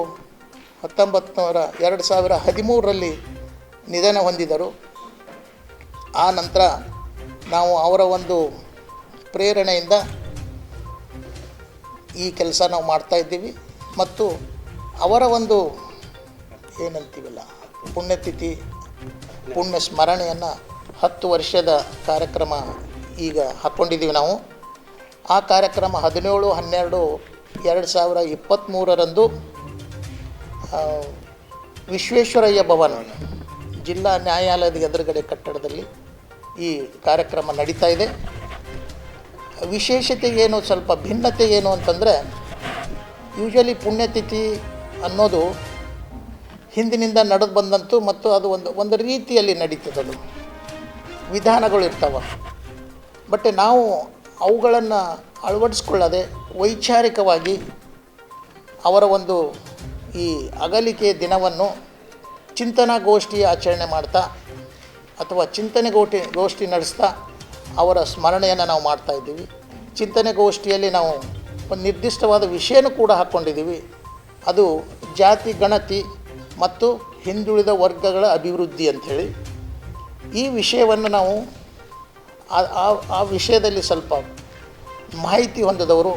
2013ರಲ್ಲಿ ನಿಧನ ಹೊಂದಿದರು. ಆ ನಂತರ ನಾವು ಅವರ ಒಂದು ಪ್ರೇರಣೆಯಿಂದ ಈ ಕೆಲಸ ನಾವು ಮಾಡ್ತಾಯಿದ್ದೀವಿ. ಮತ್ತು ಅವರ ಒಂದು ಏನಂತೀವಲ್ಲ ಪುಣ್ಯತಿಥಿ, ಪುಣ್ಯ ಸ್ಮರಣೆಯನ್ನು 10 ವರ್ಷದ ಕಾರ್ಯಕ್ರಮ ಈಗ ಹಾಕ್ಕೊಂಡಿದ್ದೀವಿ ನಾವು. ಆ ಕಾರ್ಯಕ್ರಮ 17/12/2023ರಂದು ವಿಶ್ವೇಶ್ವರಯ್ಯ ಭವನ ಜಿಲ್ಲಾ ನ್ಯಾಯಾಲಯದ ಎದುರುಗಡೆ ಕಟ್ಟಡದಲ್ಲಿ ಈ ಕಾರ್ಯಕ್ರಮ ನಡೀತಾ ಇದೆ. ವಿಶೇಷತೆ ಏನು, ಸ್ವಲ್ಪ ಭಿನ್ನತೆ ಏನು ಅಂತಂದರೆ, ಯೂಶ್ವಲಿ ಪುಣ್ಯತಿಥಿ ಅನ್ನೋದು ಹಿಂದಿನಿಂದ ನಡೆದು ಬಂದಂತು ಮತ್ತು ಅದು ಒಂದು ರೀತಿಯಲ್ಲಿ ನಡೀತದದು, ವಿಧಾನಗಳು ಇರ್ತಾವೆ. ಬಟ್ ನಾವು ಅವುಗಳನ್ನು ಅಳವಡಿಸ್ಕೊಳ್ಳದೆ ವೈಚಾರಿಕವಾಗಿ ಅವರ ಒಂದು ಈ ಅಗಲಿಕೆ ದಿನವನ್ನು ಚಿಂತನಾಗೋಷ್ಠಿ ಆಚರಣೆ ಮಾಡ್ತಾ ಅಥವಾ ಗೋಷ್ಠಿ ನಡೆಸ್ತಾ ಅವರ ಸ್ಮರಣೆಯನ್ನು ನಾವು ಮಾಡ್ತಾಯಿದ್ದೀವಿ. ಚಿಂತನೆಗೋಷ್ಠಿಯಲ್ಲಿ ನಾವು ಒಂದು ನಿರ್ದಿಷ್ಟವಾದ ವಿಷಯನೂ ಕೂಡ ಹಾಕ್ಕೊಂಡಿದ್ದೀವಿ. ಅದು ಜಾತಿ ಗಣತಿ ಮತ್ತು ಹಿಂದುಳಿದ ವರ್ಗಗಳ ಅಭಿವೃದ್ಧಿ ಅಂಥೇಳಿ. ಈ ವಿಷಯವನ್ನು ನಾವು ಆ ವಿಷಯದಲ್ಲಿ ಸ್ವಲ್ಪ ಮಾಹಿತಿ ಹೊಂದಿದವರು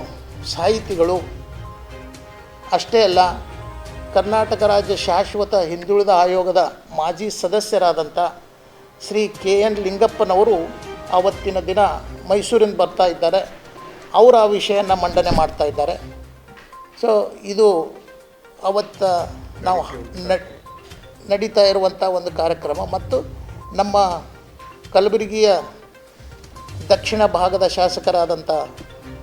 ಸಾಹಿತಿಗಳು ಅಷ್ಟೇ ಅಲ್ಲ, ಕರ್ನಾಟಕ ರಾಜ್ಯ ಶಾಶ್ವತ ಹಿಂದುಳಿದ ಆಯೋಗದ ಮಾಜಿ ಸದಸ್ಯರಾದಂಥ ಶ್ರೀ KN ಲಿಂಗಪ್ಪನವರು ಆವತ್ತಿನ ದಿನ ಮೈಸೂರಿಂದ ಬರ್ತಾ ಇದ್ದಾರೆ. ಅವರು ಆ ವಿಷಯನ ಮಂಡನೆ ಮಾಡ್ತಾ ಇದ್ದಾರೆ. ಸೊ ಇದು ಅವತ್ತು ನಾವು ನಡೀತಾ ಇರುವಂಥ ಒಂದು ಕಾರ್ಯಕ್ರಮ. ಮತ್ತು ನಮ್ಮ ಕಲಬುರಗಿಯ ದಕ್ಷಿಣ ಭಾಗದ ಶಾಸಕರಾದಂಥ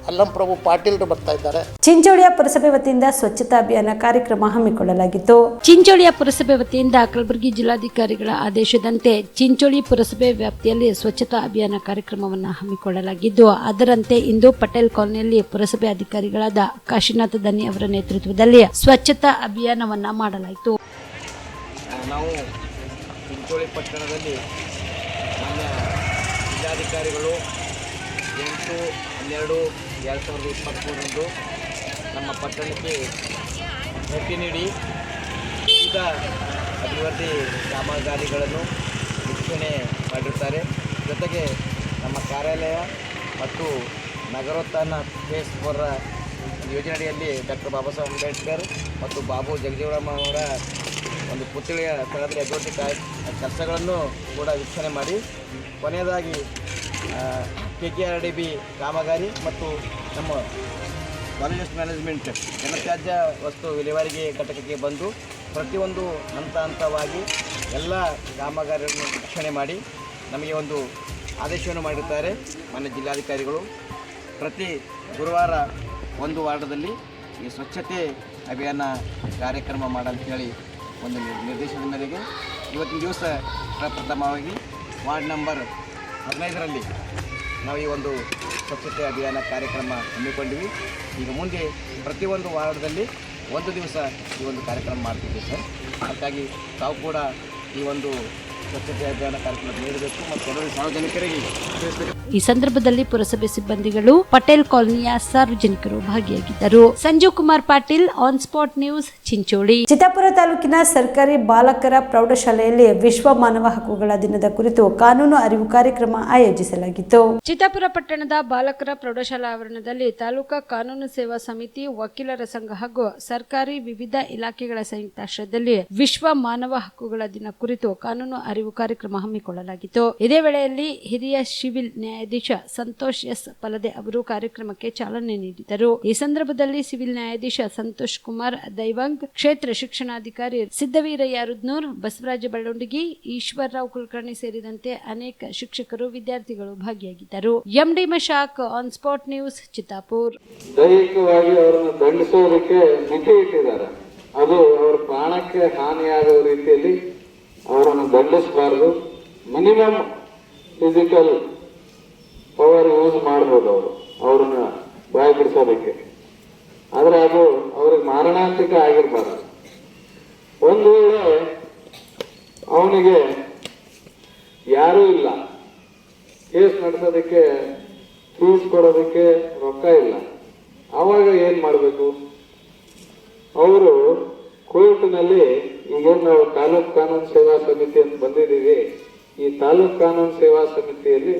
ಅಲ್ಲಂಪ್ರಭು ಪಾಟೀಲ್ರು ಬರ್ತಾ ಇದ್ದಾರೆ. ಚಿಂಚೋಳಿಯ ಪುರಸಭೆ ವತಿಯಿಂದ ಸ್ವಚ್ಛತಾ ಅಭಿಯಾನ ಕಾರ್ಯಕ್ರಮ ಹಮ್ಮಿಕೊಳ್ಳಲಾಗಿತ್ತು. ಚಿಂಚೋಳಿಯ ಪುರಸಭೆ ವತಿಯಿಂದ ಕಲಬುರಗಿ ಜಿಲ್ಲಾಧಿಕಾರಿಗಳ ಆದೇಶದಂತೆ ಚಿಂಚೋಳಿ ಪುರಸಭೆ ವ್ಯಾಪ್ತಿಯಲ್ಲಿ ಸ್ವಚ್ಛತಾ ಅಭಿಯಾನ ಕಾರ್ಯಕ್ರಮವನ್ನು ಹಮ್ಮಿಕೊಳ್ಳಲಾಗಿದ್ದು, ಅದರಂತೆ ಇಂದು ಪಟೇಲ್ ಕಾಲೋನಿಯಲ್ಲಿ ಪುರಸಭೆ ಅಧಿಕಾರಿಗಳಾದ ಕಾಶಿನಾಥ ದನ್ನಿ ಅವರ ನೇತೃತ್ವದಲ್ಲಿ ಸ್ವಚ್ಛತಾ ಅಭಿಯಾನವನ್ನ ಮಾಡಲಾಯಿತು. ನಾವು ಚಿಂಚೋಳಿ ಪಟ್ಟಣದಲ್ಲಿ ಮಾನ್ಯ ಜಿಲ್ಲಾಧಿಕಾರಿಗಳು 8/12/2023 ನಮ್ಮ ಪಟ್ಟಣಕ್ಕೆ ಭೇಟಿ ನೀಡಿ ವಿವಿಧ ಅಭಿವೃದ್ಧಿ ಕಾಮಗಾರಿಗಳನ್ನು ವೀಕ್ಷಣೆ ಮಾಡಿರ್ತಾರೆ. ಜೊತೆಗೆ ನಮ್ಮ ಕಾರ್ಯಾಲಯ ಮತ್ತು ನಗರೋತ್ಥಾನ ಫೇಸ್ 4 ಯೋಜನೆಯಲ್ಲಿ ಡಾಕ್ಟರ್ ಬಾಬಾ ಸಾಹೇಬ್ ಅಂಬೇಡ್ಕರ್ ಮತ್ತು ಬಾಬು ಜಗಜೀವರಾಮ್ ಅವರ ಒಂದು ಪುತ್ಥಳಿಯ ಸ್ಥಳದಲ್ಲಿ ಅಭಿವೃದ್ಧಿ ಕೆಲಸಗಳನ್ನು ಕೂಡ ವೀಕ್ಷಣೆ ಮಾಡಿ, ಕೊನೆಯದಾಗಿ KKRDB ಕಾಮಗಾರಿ ಮತ್ತು ನಮ್ಮ ಕಾಲೇಜ್ ಮ್ಯಾನೇಜ್ಮೆಂಟ್ ಘನತ್ಯಾಜ್ಯ ವಸ್ತು ವಿಲೇವಾರಿಗೆ ಘಟಕಕ್ಕೆ ಬಂದು ಪ್ರತಿಯೊಂದು ಹಂತವಾಗಿ ಎಲ್ಲ ಕಾಮಗಾರಿಯನ್ನು ವೀಕ್ಷಣೆ ಮಾಡಿ ನಮಗೆ ಒಂದು ಆದೇಶವನ್ನು ಮಾಡಿರುತ್ತಾರೆ ಮಾನ್ಯ ಜಿಲ್ಲಾಧಿಕಾರಿಗಳು. ಪ್ರತಿ ಗುರುವಾರ ಒಂದು ವಾರ್ಡದಲ್ಲಿ ಈ ಸ್ವಚ್ಛತೆ ಅಭಿಯಾನ ಕಾರ್ಯಕ್ರಮ ಮಾಡಂತೇಳಿ ಒಂದು ನಿರ್ದೇಶನದ ಮೇರೆಗೆ ಇವತ್ತಿನ ದಿವಸ ಪ್ರಪ್ರಥಮವಾಗಿ ವಾರ್ಡ್ ನಂಬರ್ 15ರಲ್ಲಿ ನಾವು ಈ ಒಂದು ಸ್ವಚ್ಛತೆ ಅಭಿಯಾನ ಕಾರ್ಯಕ್ರಮ ಹಮ್ಮಿಕೊಂಡಿವಿ. ಈಗ ಮುಂದೆ ಪ್ರತಿಯೊಂದು ವಾರ್ಡದಲ್ಲಿ ಒಂದು ದಿವಸ ಈ ಒಂದು ಕಾರ್ಯಕ್ರಮ ಮಾಡ್ತಿದ್ದೀವಿ ಸರ್. ಹಾಗಾಗಿ ತಾವು ಕೂಡ ಈ ಒಂದು ಸ್ವಚ್ಛತೆ ಅಭಿಯಾನ ಕಾರ್ಯಕ್ರಮ ನೀಡಬೇಕು ಮತ್ತು ಎಲ್ಲರೂ ಸಾರ್ವಜನಿಕರಿಗೆ ತಿಳಿಸಬೇಕು. ಈ ಸಂದರ್ಭದಲ್ಲಿ ಪುರಸಭೆ ಸಿಬ್ಬಂದಿಗಳು, ಪಟೇಲ್ ಕಾಲೋನಿಯ ಸಾರ್ವಜನಿಕರು ಭಾಗಿಯಾಗಿದ್ದರು. Sanjeev Kumar Patil, on spot news, Chincholi. Chittapur ತಾಲೂಕಿನ ಸರ್ಕಾರಿ ಬಾಲಕರ ಪ್ರೌಢಶಾಲೆಯಲ್ಲಿ ವಿಶ್ವ ಮಾನವ ಹಕ್ಕುಗಳ ದಿನದ ಕುರಿತು ಕಾನೂನು ಅರಿವು ಕಾರ್ಯಕ್ರಮ ಆಯೋಜಿಸಲಾಗಿತ್ತು. ಚಿತ್ತಾಪುರ ಪಟ್ಟಣದ ಬಾಲಕರ ಪ್ರೌಢಶಾಲಾ ಆವರಣದಲ್ಲಿ ತಾಲೂಕಾ ಕಾನೂನು ಸೇವಾ ಸಮಿತಿ, ವಕೀಲರ ಸಂಘ ಹಾಗೂ ಸರ್ಕಾರಿ ವಿವಿಧ ಇಲಾಖೆಗಳ ಸಂಯುಕ್ತಾಶ್ರಯದಲ್ಲಿ ವಿಶ್ವ ಮಾನವ ಹಕ್ಕುಗಳ ದಿನ ಕುರಿತು ಕಾನೂನು ಅರಿವು ಕಾರ್ಯಕ್ರಮ ಹಮ್ಮಿಕೊಳ್ಳಲಾಗಿತ್ತು. ಇದೇ ವೇಳೆಯಲ್ಲಿ ಹಿರಿಯ ಸಿವಿಲ್ ನ್ಯಾಯಾಧೀಶ ಸಂತೋಷ್ ಎಸ್ ಪಲದೆ ಅವರು ಕಾರ್ಯಕ್ರಮಕ್ಕೆ ಚಾಲನೆ ನೀಡಿದರು. ಈ ಸಂದರ್ಭದಲ್ಲಿ ಸಿವಿಲ್ ನ್ಯಾಯಾಧೀಶ ಸಂತೋಷ್ ಕುಮಾರ್ ದೈವಾಂಗ್, ಕ್ಷೇತ್ರ ಶಿಕ್ಷಣಾಧಿಕಾರಿ ಸಿದ್ದವೀರಯ್ಯ ರುದ್ನೂರ್, ಬಸವರಾಜ ಬಳ್ಳೊಂಡಗಿ, ಈಶ್ವರರಾವ್ ಕುಲಕರ್ಣಿ ಸೇರಿದಂತೆ ಅನೇಕ ಶಿಕ್ಷಕರು, ವಿದ್ಯಾರ್ಥಿಗಳು ಭಾಗಿಯಾಗಿದ್ದರು. MD Mashak, on spot news, Chittapur. ದೈಹಿಕವಾಗಿ ಅವರನ್ನು ದಂಡಿಸೋದಕ್ಕೆ ಮಿತಿ ಇಟ್ಟಿದ್ದಾರೆ. ಅದು ಅವರ ಪ್ರಾಣಕ್ಕೆ ಹಾನಿಯಾಗುವ ರೀತಿಯಲ್ಲಿ ಅವರನ್ನು ದಂಡಿಸಬಾರದು. ಮಿನಿಮಮ್ ಫಿಸಿಕಲ್ ಪವರ್ ಯೂಸ್ ಮಾಡ್ಬೋದು ಅವ್ರನ್ನ ಬಾಯಿ ಬಿಡಿಸೋದಕ್ಕೆ. ಆದರೆ ಅದು ಅವ್ರಿಗೆ ಮಾರಣಾಂತಿಕ ಆಗಿರಬಾರ್ದು. ಒಂದು ವೇಳೆ ಅವನಿಗೆ ಯಾರೂ ಇಲ್ಲ, ಕೇಸ್ ನಡೆಸೋದಕ್ಕೆ, ಫೀಸ್ ಕೊಡೋದಕ್ಕೆ ರೊಕ್ಕ ಇಲ್ಲ, ಆವಾಗ ಏನು ಮಾಡಬೇಕು? ಅವರು ಕೋರ್ಟ್ನಲ್ಲಿ ಈಗೇನು ನಾವು ತಾಲೂಕು ಕಾನೂನು ಸೇವಾ ಸಮಿತಿ ಅಂತ ಬಂದಿದ್ದೀವಿ, ಈ ತಾಲೂಕು ಕಾನೂನು ಸೇವಾ ಸಮಿತಿಯಲ್ಲಿ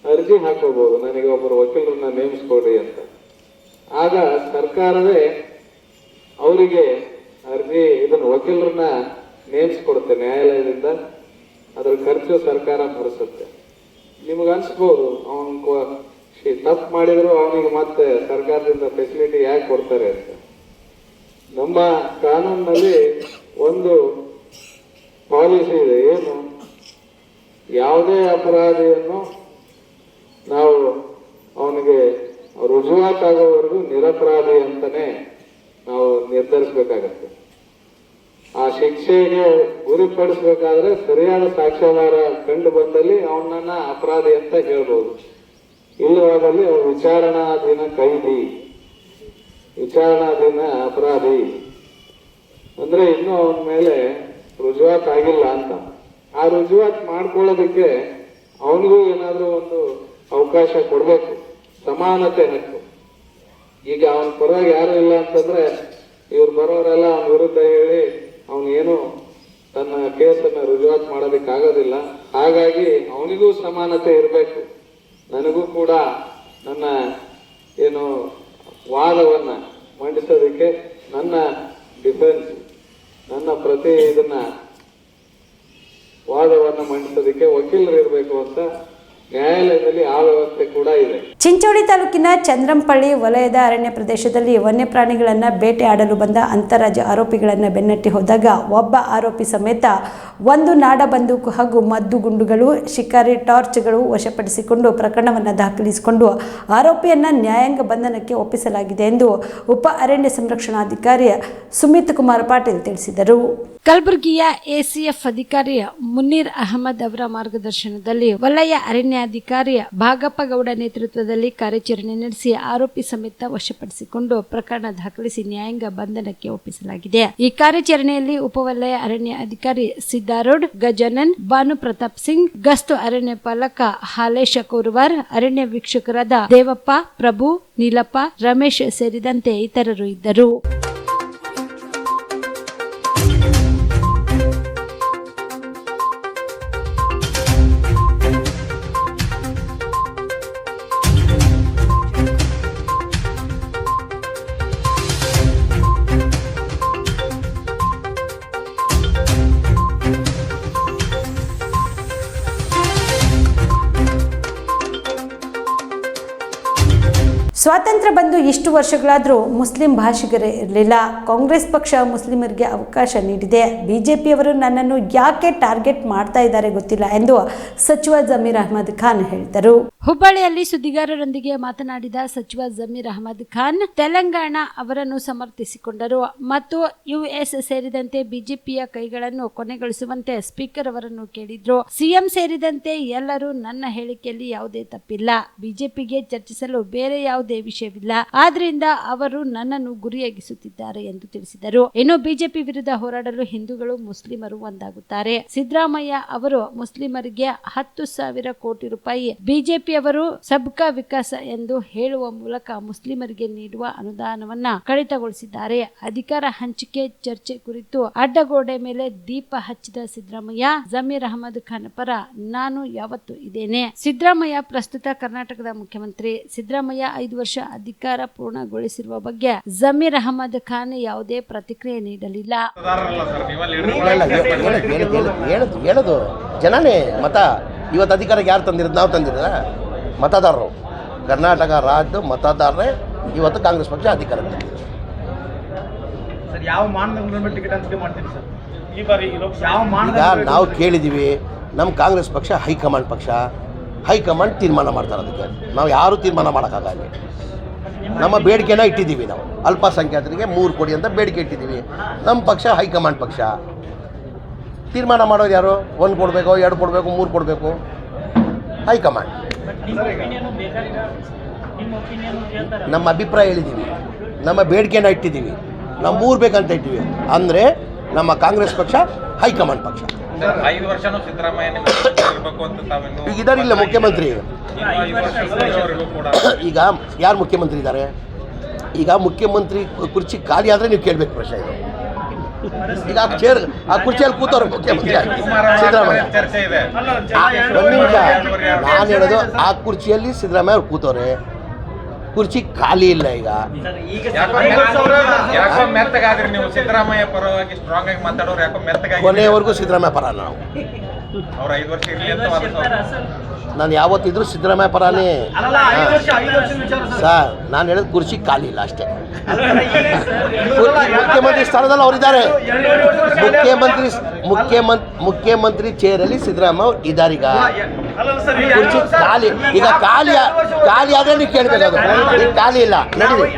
ಅರ್ಜಿ ಹಾಕೋಬಹುದು, ನನಗೆ ಒಬ್ಬರು ವಕೀಲರನ್ನ ನೇಮಿಸ್ಕೊಡ್ರಿ ಅಂತ. ಆಗ ಸರ್ಕಾರವೇ ಅವರಿಗೆ ಇದನ್ನು ವಕೀಲರನ್ನ ನೇಮಿಸ್ಕೊಡುತ್ತೆ ನ್ಯಾಯಾಲಯದಿಂದ. ಅದರ ಖರ್ಚು ಸರ್ಕಾರ ಭರಿಸುತ್ತೆ. ನಿಮಗೆ ಅನ್ಸ್ಬೋದು ಅವನು ತಪ್ಪು ಮಾಡಿದ್ರು ಅವನಿಗೆ ಮತ್ತೆ ಸರ್ಕಾರದಿಂದ ಫೆಸಿಲಿಟಿ ಯಾಕೆ ಕೊಡ್ತಾರೆ ಅಂತ. ನಮ್ಮ ಕಾನೂನಿನಲ್ಲಿ ಒಂದು ಪಾಲಿಸಿ ಇದೆ. ಏನು, ಯಾವುದೇ ಅಪರಾಧಿಯನ್ನು ನಾವು ಅವನಿಗೆ ರುಜುವಾತಾಗೋವರೆಗೂ ನಿರಪರಾಧಿ ಅಂತಲೇ ನಾವು ನಿರ್ಧರಿಸಬೇಕಾಗತ್ತೆ. ಆ ಶಿಕ್ಷೆಗೆ ಗುರಿಪಡಿಸಬೇಕಾದ್ರೆ ಸರಿಯಾದ ಸಾಕ್ಷ್ಯಾಧಾರ ಕಂಡು ಬಂದಲ್ಲಿ ಅವನನ್ನ ಅಪರಾಧಿ ಅಂತ ಹೇಳ್ಬೋದು. ಇಲ್ಲವಾದಲ್ಲಿ ಅವನು ವಿಚಾರಣಾಧೀನ ಕೈದಿ, ವಿಚಾರಣಾಧೀನ ಅಪರಾಧಿ ಅಂದ್ರೆ ಇನ್ನೂ ಅವನ ಮೇಲೆ ರುಜುವಾತ್ ಆಗಿಲ್ಲ ಅಂತ. ಆ ರುಜುವಾತ್ ಮಾಡ್ಕೊಳ್ಳೋದಕ್ಕೆ ಅವನಿಗೂ ಏನಾದರೂ ಒಂದು ಅವಕಾಶ ಕೊಡಬೇಕು, ಸಮಾನತೆ ಹಕ್ಕು. ಈಗ ಅವನ ಪರವಾಗಿ ಯಾರು ಇಲ್ಲ ಅಂತಂದ್ರೆ ಇವ್ರು ಬರೋರೆಲ್ಲ ಅವನ ವಿರುದ್ಧ ಹೇಳಿ ಅವನೇನು ತನ್ನ ಕೇಸನ್ನು ರುಜುವಾತ್ ಮಾಡೋದಕ್ಕಾಗೋದಿಲ್ಲ. ಹಾಗಾಗಿ ಅವನಿಗೂ ಸಮಾನತೆ ಇರಬೇಕು. ನನಗೂ ಕೂಡ ನನ್ನ ಏನು ವಾದವನ್ನ ಮಂಡಿಸೋದಕ್ಕೆ, ನನ್ನ ಡಿಫೆನ್ಸ್, ನನ್ನ ಇದನ್ನ ವಾದವನ್ನ ಮಂಡಿಸೋದಕ್ಕೆ ವಕೀಲರು ಇರಬೇಕು ಅಂತ ನ್ಯಾಯಾಲಯದಲ್ಲಿ ಆ ವ್ಯವಸ್ಥೆ ಕೂಡ ಇದೆ. ಚಿಂಚೋಳಿ ತಾಲೂಕಿನ ಚಂದ್ರಂಪಳ್ಳಿ ವಲಯದ ಅರಣ್ಯ ಪ್ರದೇಶದಲ್ಲಿ ವನ್ಯಪ್ರಾಣಿಗಳನ್ನು ಬೇಟೆಯಾಡಲು ಬಂದ ಅಂತಾರಾಜ್ಯ ಆರೋಪಿಗಳನ್ನು ಬೆನ್ನಟ್ಟಿ ಹೋದಾಗ ಒಬ್ಬ ಆರೋಪಿ ಸಮೇತ ಒಂದು ನಾಡ ಬಂದೂಕು ಹಾಗೂ ಮದ್ದು ಗುಂಡುಗಳು, ಶಿಕಾರಿ ಟಾರ್ಚ್ಗಳು ವಶಪಡಿಸಿಕೊಂಡು ಪ್ರಕರಣವನ್ನು ದಾಖಲಿಸಿಕೊಂಡು ಆರೋಪಿಯನ್ನು ನ್ಯಾಯಾಂಗ ಬಂಧನಕ್ಕೆ ಒಪ್ಪಿಸಲಾಗಿದೆ ಎಂದು ಉಪ ಅರಣ್ಯ ಸಂರಕ್ಷಣಾಧಿಕಾರಿ ಸುಮಿತ್ ಕುಮಾರ್ ಪಾಟೀಲ್ ತಿಳಿಸಿದರು. ಕಲಬುರಗಿಯ ಎಸಿಎಫ್ ಅಧಿಕಾರಿ ಮುನ್ನೀರ್ ಅಹಮದ್ ಅವರ ಮಾರ್ಗದರ್ಶನದಲ್ಲಿ ವಲಯ ಅರಣ್ಯಾಧಿಕಾರಿ ಭಾಗಪ್ಪ ಗೌಡ ನೇತೃತ್ವದಲ್ಲಿ ಕಾರ್ಯಾಚರಣೆ ನಡೆಸಿ ಆರೋಪಿ ಸಮೇತ ವಶಪಡಿಸಿಕೊಂಡು ಪ್ರಕರಣ ದಾಖಲಿಸಿ ನ್ಯಾಯಾಂಗ ಬಂಧನಕ್ಕೆ ಒಪ್ಪಿಸಲಾಗಿದೆ. ಈ ಕಾರ್ಯಾಚರಣೆಯಲ್ಲಿ ಉಪವಲಯ ಅರಣ್ಯ ಅಧಿಕಾರಿ ಸಿದ್ದಾರೋಡ್, ಗಜಾನನ್, ಭಾನು ಪ್ರತಾಪ್ ಸಿಂಗ್, ಗಸ್ತು ಅರಣ್ಯ ಪಾಲಕ ಹಾಲೇಶ ಕೋರ್ವಾರ್, ಅರಣ್ಯ ವೀಕ್ಷಕರಾದ ದೇವಪ್ಪ, ಪ್ರಭು, ನೀಲಪ್ಪ, ರಮೇಶ್ ಸೇರಿದಂತೆ ಇತರರು ಇದ್ದರು. ಸ್ವಾತಂತ್ರ್ಯ ಬಂದು ಇಷ್ಟು ವರ್ಷಗಳಾದರೂ ಮುಸ್ಲಿಂ ಭಾಷಿಗರೇ ಇರಲಿಲ್ಲ. ಕಾಂಗ್ರೆಸ್ ಪಕ್ಷ ಮುಸ್ಲಿಮರಿಗೆ ಅವಕಾಶ ನೀಡಿದೆ. ಬಿಜೆಪಿಯವರು ನನ್ನನ್ನು ಯಾಕೆ ಟಾರ್ಗೆಟ್ ಮಾಡ್ತಾ ಇದ್ದಾರೆ ಗೊತ್ತಿಲ್ಲ ಎಂದು ಸಚಿವ ಜಮೀರ್ ಅಹಮದ್ ಖಾನ್ ಹೇಳಿದರು. ಹುಬ್ಬಳ್ಳಿಯಲ್ಲಿ ಸುದ್ದಿಗಾರರೊಂದಿಗೆ ಮಾತನಾಡಿದ ಸಚಿವ ಜಮೀರ್ ಅಹಮದ್ ಖಾನ್ ತೆಲಂಗಾಣ ಅವರನ್ನು ಸಮರ್ಥಿಸಿಕೊಂಡರು ಮತ್ತು ಯುಎಸ್ ಸೇರಿದಂತೆ ಬಿಜೆಪಿಯ ಕೈಗಳನ್ನು ಕೊನೆಗೊಳಿಸುವಂತೆ ಸ್ಪೀಕರ್ ಅವರನ್ನು ಕೇಳಿದ್ರು. ಸಿಎಂ ಸೇರಿದಂತೆ ಎಲ್ಲರೂ ನನ್ನ ಹೇಳಿಕೆಯಲ್ಲಿ ಯಾವುದೇ ತಪ್ಪಿಲ್ಲ. ಬಿಜೆಪಿಗೆ ಚರ್ಚಿಸಲು ಬೇರೆ ಯಾವುದೇ ವಿಷಯವಿಲ್ಲ. ಆದ್ರಿಂದ ಅವರು ನನ್ನನ್ನು ಗುರಿಯಾಗಿಸುತ್ತಿದ್ದಾರೆ ಎಂದು ತಿಳಿಸಿದರು. ಇನ್ನು ಬಿಜೆಪಿ ವಿರುದ್ಧ ಹೋರಾಡಲು ಹಿಂದೂಗಳು ಮುಸ್ಲಿಮರು ಒಂದಾಗುತ್ತಾರೆ. ಸಿದ್ದರಾಮಯ್ಯ ಅವರು ಮುಸ್ಲಿಮರಿಗೆ 10,000 ಕೋಟಿ ರೂಪಾಯಿ, ಬಿಜೆಪಿಯವರು ಸಬ್ಕಾ ವಿಕಾಸ ಎಂದು ಹೇಳುವ ಮೂಲಕ ಮುಸ್ಲಿಮರಿಗೆ ನೀಡುವ ಅನುದಾನವನ್ನ ಕಡಿತಗೊಳಿಸಿದ್ದಾರೆ. ಅಧಿಕಾರ ಹಂಚಿಕೆ ಚರ್ಚೆ ಕುರಿತು ಅಡ್ಡಗೋಡೆ ಮೇಲೆ ದೀಪ ಹಚ್ಚಿದ ಸಿದ್ದರಾಮಯ್ಯ, ಜಮೀರ್ ಅಹಮದ್ ಖಾನ್ ಪರ ನಾನು ಯಾವತ್ತೂ ಇದ್ದೇನೆ. ಸಿದ್ದರಾಮಯ್ಯ ಪ್ರಸ್ತುತ ಕರ್ನಾಟಕದ ಮುಖ್ಯಮಂತ್ರಿ. ಸಿದ್ದರಾಮಯ್ಯ 5 ವರ್ಷ ಅಧಿಕಾರ ಪೂರ್ಣಗೊಳಿಸಿರುವ ಬಗ್ಗೆ ಜಮೀರ್ ಅಹಮದ್ ಖಾನ್ ಯಾವುದೇ ಪ್ರತಿಕ್ರಿಯೆ ನೀಡಲಿಲ್ಲ. ಹೇಳೋದು ಜನನೇ ಮತ. ಇವತ್ತು ಅಧಿಕಾರಕ್ಕೆ ಯಾರು ತಂದಿರೋದು? ನಾವು ತಂದಿರೋದ? ಮತದಾರರು, ಕರ್ನಾಟಕ ರಾಜ್ಯದ ಮತದಾರರೇ ಇವತ್ತು ಕಾಂಗ್ರೆಸ್ ಪಕ್ಷ ಅಧಿಕಾರಕ್ಕೆ ತಂದಿದೆ. ಈಗ ನಾವು ಕೇಳಿದ್ದೀವಿ, ನಮ್ಮ ಕಾಂಗ್ರೆಸ್ ಪಕ್ಷ ಹೈಕಮಾಂಡ್ ಪಕ್ಷ, ಹೈಕಮಾಂಡ್ ತೀರ್ಮಾನ ಮಾಡ್ತಾರೆ. ಅದಕ್ಕೆ ನಾವು ಯಾರೂ ತೀರ್ಮಾನ ಮಾಡೋಕ್ಕಾಗಲ್ಲ. ನಮ್ಮ ಬೇಡಿಕೆನ ಇಟ್ಟಿದ್ದೀವಿ. ನಾವು ಅಲ್ಪಸಂಖ್ಯಾತರಿಗೆ 3 ಕೋಟಿ ಅಂತ ಬೇಡಿಕೆ ಇಟ್ಟಿದ್ದೀವಿ. ನಮ್ಮ ಪಕ್ಷ ಹೈಕಮಾಂಡ್ ಪಕ್ಷ. ತೀರ್ಮಾನ ಮಾಡೋದು ಯಾರು? 1 ಕೊಡಬೇಕು, 2 ಕೊಡಬೇಕು, 3 ಕೊಡಬೇಕು? ಹೈಕಮಾಂಡ್. ನಮ್ಮ ಅಭಿಪ್ರಾಯ ಹೇಳಿದ್ದೀವಿ, ನಮ್ಮ ಬೇಡಿಕೆನ ಇಟ್ಟಿದ್ದೀವಿ. ನಾವು 3 ಬೇಕಂತ ಇಟ್ಟಿವಿ. ಅಂದರೆ ನಮ್ಮ ಕಾಂಗ್ರೆಸ್ ಪಕ್ಷ ಹೈಕಮಾಂಡ್ ಪಕ್ಷ. 5 ವರ್ಷನೂ ಸಿದ್ದರಾಮಯ್ಯ ಈಗ ಇದಾರಿಲ್ಲ ಮುಖ್ಯಮಂತ್ರಿ. ಈಗ ಯಾರು ಮುಖ್ಯಮಂತ್ರಿ ಇದ್ದಾರೆ? ಈಗ ಮುಖ್ಯಮಂತ್ರಿ ಕುರ್ಚಿ ಖಾಲಿ ಆದರೆ ನೀವು ಕೇಳಬೇಕು ಪ್ರಶ್ನೆ ಇದು. ಈಗ ಆ ಕುರ್ಚಿಯಲ್ಲಿ ಕೂತವ್ರು ಮುಖ್ಯಮಂತ್ರಿ ಸಿದ್ದರಾಮಯ್ಯ. ಒಂದು ನಿಮಿಷ, ನಾನು ಹೇಳೋದು ಆ ಕುರ್ಚಿಯಲ್ಲಿ ಸಿದ್ದರಾಮಯ್ಯ ಅವ್ರು ಕೂತವ್ರೆ, ಕುರ್ಚಿ ಖಾಲಿ ಇಲ್ಲ. ಈಗ ಮೆತ್ತಗಾದ್ರಿ ನೀವು ಸಿದ್ದರಾಮಯ್ಯ ಪರವಾಗಿ ಸ್ಟ್ರಾಂಗ್ ಆಗಿ ಮಾತಾಡೋರು, ಯಾಕೋ ಮೆತ್ತಗಾಗಿ ಕೊನೆಯವರೆಗೂ ಸಿದ್ದರಾಮಯ್ಯ ಪರ ನಾವು. ಅವ್ರು 5 ವರ್ಷ ಇರಲಿ ಅಂತ ವಾದಿಸ್ತಾರೆ. ನಾನು ಯಾವತ್ತಿದ್ರೂ ಸಿದ್ದರಾಮಯ್ಯ ಪರಾನೇ. ಸರ್ ನಾನು ಹೇಳಿದ ಕುರ್ಚಿ ಖಾಲಿ ಇಲ್ಲ ಅಷ್ಟೇ. ಮುಖ್ಯಮಂತ್ರಿ ಸ್ಥಾನದಲ್ಲಿ ಅವರಿದ್ದಾರೆ. ಮುಖ್ಯಮಂತ್ರಿ ಚೇರಲ್ಲಿ ಸಿದ್ದರಾಮಯ್ಯ ಅವ್ರು ಇದ್ದಾರೀಗ. ಕುರ್ಚಿ ಖಾಲಿ ಈಗ ಖಾಲಿ ಆದರೆ ನೀವು ಕೇಳಬೇಕು. ಈಗ ಖಾಲಿ ಇಲ್ಲ, ನಡೀರಿ.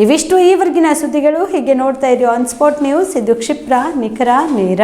ಇವಿಷ್ಟು ಈವರೆಗಿನ ಸುದ್ದಿಗಳು. ಹೀಗೆ ನೋಡ್ತಾ ಇರಿ ಆನ್ ಸ್ಪಾಟ್ ನ್ಯೂಸ್. ಇದು ಕ್ಷಿಪ್ರ, ನಿಖರ, ನೇರ.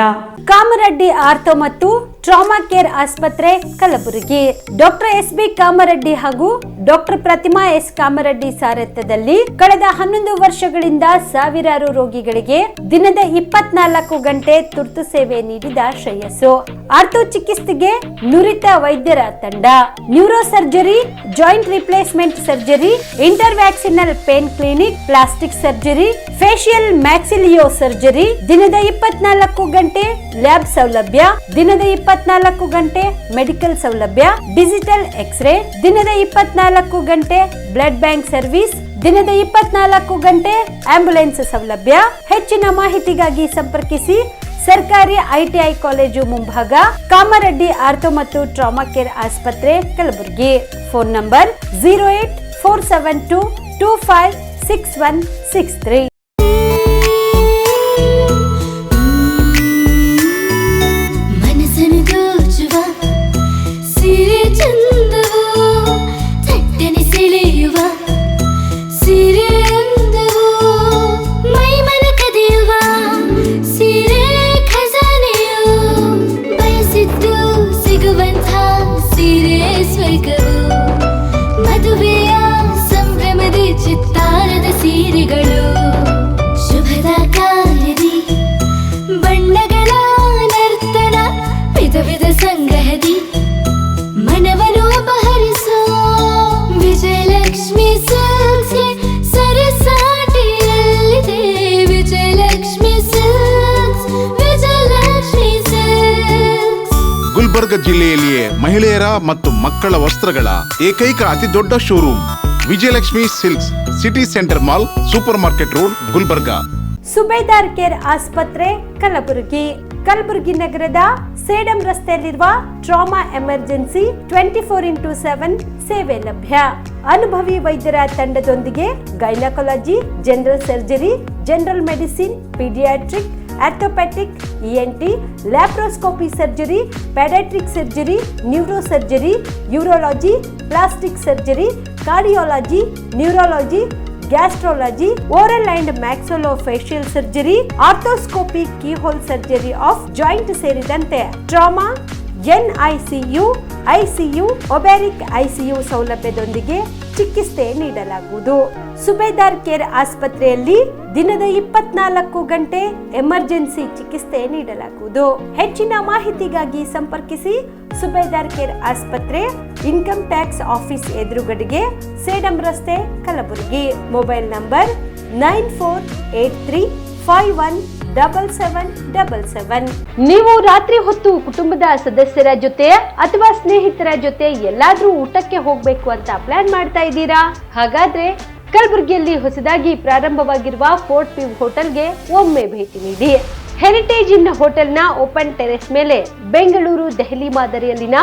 ಕಾಮರೆಡ್ಡಿ ಆರ್ಥೋ ಮತ್ತು ಟ್ರಾಮಾ ಕೇರ್ ಆಸ್ಪತ್ರೆ ಕಲಬುರಗಿ. Doctor S B. ಕಾಮರೆಡ್ಡಿ ಹಾಗೂ ಡಾಕ್ಟರ್ ಪ್ರತಿಮಾ ಎಸ್. ಕಾಮರೆಡ್ಡಿ ಸಾರಥ್ಯದಲ್ಲಿ ಕಳೆದ 11 ವರ್ಷಗಳಿಂದ ಸಾವಿರಾರು ರೋಗಿಗಳಿಗೆ ದಿನದ 24 ಗಂಟೆ ತುರ್ತು ಸೇವೆ ನೀಡಿದ ಶ್ರೇಯಸ್ಸು. ಆರ್ಥೋ ಚಿಕಿತ್ಸೆಗೆ ನುರಿತ ವೈದ್ಯರ ತಂಡ, neuro surgery, joint replacement surgery, interventional pain clinic, plastic surgery, facial maxillo surgery, ದಿನದ 24 ಗಂಟೆ ಲ್ಯಾಬ್ ಸೌಲಭ್ಯ, ದಿನದ 24 ಗಂಟೆ ಮೆಡಿಕಲ್ ಸೌಲಭ್ಯ, ಡಿಜಿಟಲ್ ಎಕ್ಸ್ರೇ, ದಿನದ 24 ಗಂಟೆ ಬ್ಲಡ್ ಬ್ಯಾಂಕ್ ಸರ್ವಿಸ್, ದಿನದ 24 ಗಂಟೆ ಆಂಬ್ಯುಲೆನ್ಸ್ ಸೌಲಭ್ಯ. ಹೆಚ್ಚಿನ ಮಾಹಿತಿಗಾಗಿ ಸಂಪರ್ಕಿಸಿ ಸರ್ಕಾರಿ ಐಟಿಐ ಕಾಲೇಜು ಮುಂಭಾಗ, ಕಾಮರೆಡ್ಡಿ ಆರ್ಥೋ ಮತ್ತು ಟ್ರಾಮಾ ಕೇರ್ ಆಸ್ಪತ್ರೆ ಕಲಬುರಗಿ. Phone number 08472256163. ಗುಲ್ಬರ್ಗ ಜಿಲ್ಲೆಯಲ್ಲಿಯೇ ಮಹಿಳೆಯರ ಮತ್ತು ಮಕ್ಕಳ ವಸ್ತ್ರಗಳ ಏಕೈಕ ಅತಿ ದೊಡ್ಡ showroom Vijayalakshmi silks, city centre mall, super market road, Gulbarga. Subedar care ಆಸ್ಪತ್ರೆ ಕಲಬುರಗಿ. ಕಲಬುರಗಿ ನಗರದ ಸೇಡಂ ರಸ್ತೆಯಲ್ಲಿರುವ ಟ್ರಾಮಾ ಎಮರ್ಜೆನ್ಸಿ 24x7 ಸೇವೆ ಲಭ್ಯ. ಅನುಭವಿ ವೈದ್ಯರ ತಂಡದೊಂದಿಗೆ gynaecology, general surgery, general medicine, paediatric, orthopaedic, ENT, laparoscopy surgery, paediatric surgery, neuro surgery, urology, plastic surgery, cardiology, neurology, gastrology, oral and maxillofacial surgery, arthroscopy, keyhole surgery of joint ಸೇರಿದಂತೆ trauma, NICU, ICU, ಒಬ್ಯಾರಿಕ್ ICU ಸೌಲಭ್ಯದೊಂದಿಗೆ ಚಿಕಿತ್ಸೆ ನೀಡಲಾಗುವುದು. ಸುಬೇದಾರ್ care ಆಸ್ಪತ್ರೆಯಲ್ಲಿ ದಿನದ 24 ಗಂಟೆ emergency ಚಿಕಿತ್ಸೆ ನೀಡಲಾಗುವುದು. ಹೆಚ್ಚಿನ ಮಾಹಿತಿಗಾಗಿ ಸಂಪರ್ಕಿಸಿ ಸುಬೇದಾರ್ ಕೇರ್ ಆಸ್ಪತ್ರೆ, ಇನ್ಕಮ್ ಟ್ಯಾಕ್ಸ್ ಆಫೀಸ್ ಎದುರುಗಡೆಗೆ, ಸೇಡಂ ರಸ್ತೆ, ಕಲಬುರಗಿ. Mobile number 9483517777. ನೀವು ರಾತ್ರಿ ಹೊತ್ತು ಕುಟುಂಬದ ಸದಸ್ಯರ ಜೊತೆ ಅಥವಾ ಸ್ನೇಹಿತರ ಜೊತೆ ಎಲ್ಲಾದ್ರೂ ಊಟಕ್ಕೆ ಹೋಗ್ಬೇಕು ಅಂತ ಪ್ಲಾನ್ ಮಾಡ್ತಾ ಇದ್ದೀರಾ? ಹಾಗಾದ್ರೆ ಕಲಬುರಗಿಯಲ್ಲಿ ಹೊಸದಾಗಿ ಪ್ರಾರಂಭವಾಗಿರುವ ಫೋರ್ಟ್ ವ್ಯೂ ಹೋಟೆಲ್ಗೆ ಒಮ್ಮೆ ಭೇಟಿ ನೀಡಿ. ಹೆರಿಟೇಜ್ ಇನ್ ಹೋಟೆಲ್ನ ಓಪನ್ ಟೆರೆಸ್ ಮೇಲೆ ಬೆಂಗಳೂರು, ದೆಹಲಿ ಮಾದರಿಯಲ್ಲಿನ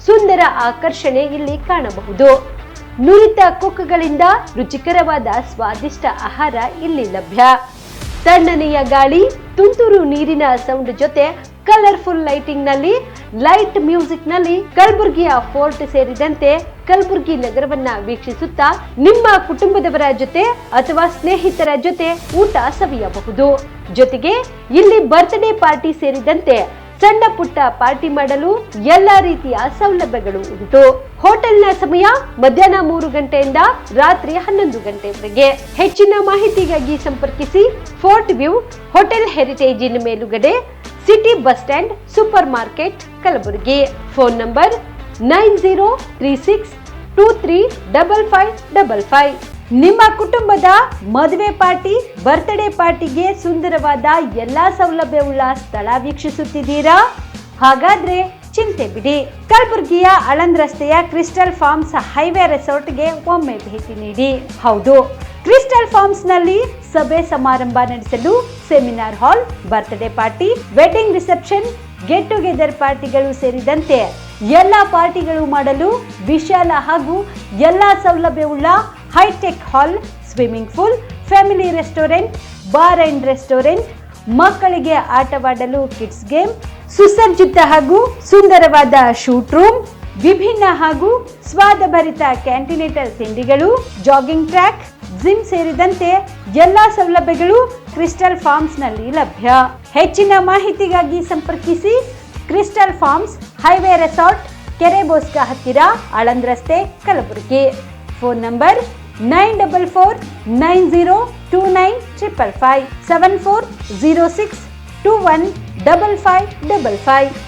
ಸುಂದರ ಆಕರ್ಷಣೆ ಇಲ್ಲಿ ಕಾಣಬಹುದು. ನುರಿತ ಕುಕ್ಗಳಿಂದ ರುಚಿಕರವಾದ ಸ್ವಾದಿಷ್ಟ ಆಹಾರ ಇಲ್ಲಿ ಲಭ್ಯ. ತಣ್ಣನೆಯ ಗಾಳಿ, ತುಂತುರು ನೀರಿನ ಸೌಂಡ್ ಜೊತೆ ಕಲರ್ಫುಲ್ ಲೈಟಿಂಗ್ ನಲ್ಲಿ, ಲೈಟ್ ಮ್ಯೂಸಿಕ್ ನಲ್ಲಿ ಕಲಬುರಗಿಯ ಫೋರ್ಟ್ ಸೇರಿದಂತೆ ಕಲಬುರಗಿ ನಗರವನ್ನ ವೀಕ್ಷಿಸುತ್ತಾ ನಿಮ್ಮ ಕುಟುಂಬದವರ ಜೊತೆ ಅಥವಾ ಸ್ನೇಹಿತರ ಜೊತೆ ಊಟ ಸವಿಯಬಹುದು. ಜೊತೆಗೆ ಇಲ್ಲಿ ಬರ್ತ್ಡೇ ಪಾರ್ಟಿ ಸೇರಿದಂತೆ ಸಣ್ಣ ಪುಟ್ಟ ಪಾರ್ಟಿ ಮಾಡಲು ಎಲ್ಲಾ ರೀತಿಯ ಸೌಲಭ್ಯಗಳು ಉಂಟು. ಹೋಟೆಲ್ನ ಸಮಯ ಮಧ್ಯಾಹ್ನ 3 ಗಂಟೆಯಿಂದ ರಾತ್ರಿ 11 ಗಂಟೆವರೆಗೆ. ಹೆಚ್ಚಿನ ಮಾಹಿತಿಗಾಗಿ ಸಂಪರ್ಕಿಸಿ ಫೋರ್ಟ್ ವ್ಯೂ ಹೋಟೆಲ್, ಹೆರಿಟೇಜ್ ಇನ್ ಮೇಲುಗಡೆ, city bus stand, super market, Kalaburagi. Phone number 9036235555. ನಿಮ್ಮ ಕುಟುಂಬದ ಮದುವೆ ಪಾರ್ಟಿ, ಬರ್ತ್ಡೇ ಪಾರ್ಟಿಗೆ ಸುಂದರವಾದ ಎಲ್ಲಾ ಸೌಲಭ್ಯವುಳ್ಳ ಸ್ಥಳ ವೀಕ್ಷಿಸುತ್ತಿದ್ದೀರಾ? ಹಾಗಾದ್ರೆ ಚಿಂತೆ ಬಿಡಿ. ಕಲಬುರಗಿಯ ಆಳಂದ್ ರಸ್ತೆಯ ಕ್ರಿಸ್ಟಲ್ ಫಾರ್ಮ್ಸ್ ಹೈವೇ ರೆಸಾರ್ಟ್ಗೆ ಒಮ್ಮೆ ಭೇಟಿ ನೀಡಿ. ಹೌದು, ಕ್ರಿಸ್ಟಲ್ ಫಾರ್ಮ್ಸ್ ನಲ್ಲಿ ಸಭೆ ಸಮಾರಂಭ ನಡೆಸಲು seminar hall, birthday party, wedding reception, get together ಪಾರ್ಟಿಗಳು ಸೇರಿದಂತೆ ಎಲ್ಲ ಪಾರ್ಟಿಗಳು ಮಾಡಲು ವಿಶಾಲ ಹಾಗೂ ಎಲ್ಲ ಸೌಲಭ್ಯವುಳ್ಳ hi tech hall, swimming pool, family restaurant, bar and restaurant, ಮಕ್ಕಳಿಗೆ ಆಟವಾಡಲು ಕಿಡ್ಸ್ ಗೇಮ್, ಸುಸಜ್ಜಿತ ಹಾಗೂ ಸುಂದರವಾದ ಶೂಟ್ ರೂಮ್, ವಿಭಿನ್ನ ಹಾಗೂ ಸ್ವಾದಭರಿತ ಕ್ಯಾಂಟಿನೇಟಲ್ ತಿಂಡಿಗಳು, ಜಾಗಿಂಗ್ ಟ್ರ್ಯಾಕ್, ಜಿಮ್ ಸೇರಿದಂತೆ ಎಲ್ಲಾ ಸೌಲಭ್ಯಗಳು ಕ್ರಿಸ್ಟಲ್ ಫಾರ್ಮ್ಸ್ ನಲ್ಲಿ ಲಭ್ಯ. ಹೆಚ್ಚಿನ ಮಾಹಿತಿಗಾಗಿ ಸಂಪರ್ಕಿಸಿ ಕ್ರಿಸ್ಟಲ್ ಫಾರ್ಮ್ಸ್, ಹೈವೇ ರೆಸಾರ್ಟ್, ಕೆರೆಬೋಸ್ಕ ಹತ್ತಿರ, ಆಳಂದ್ ರಸ್ತೆ, ಕಲಬುರಗಿ. Phone number 9449029555 7406215555.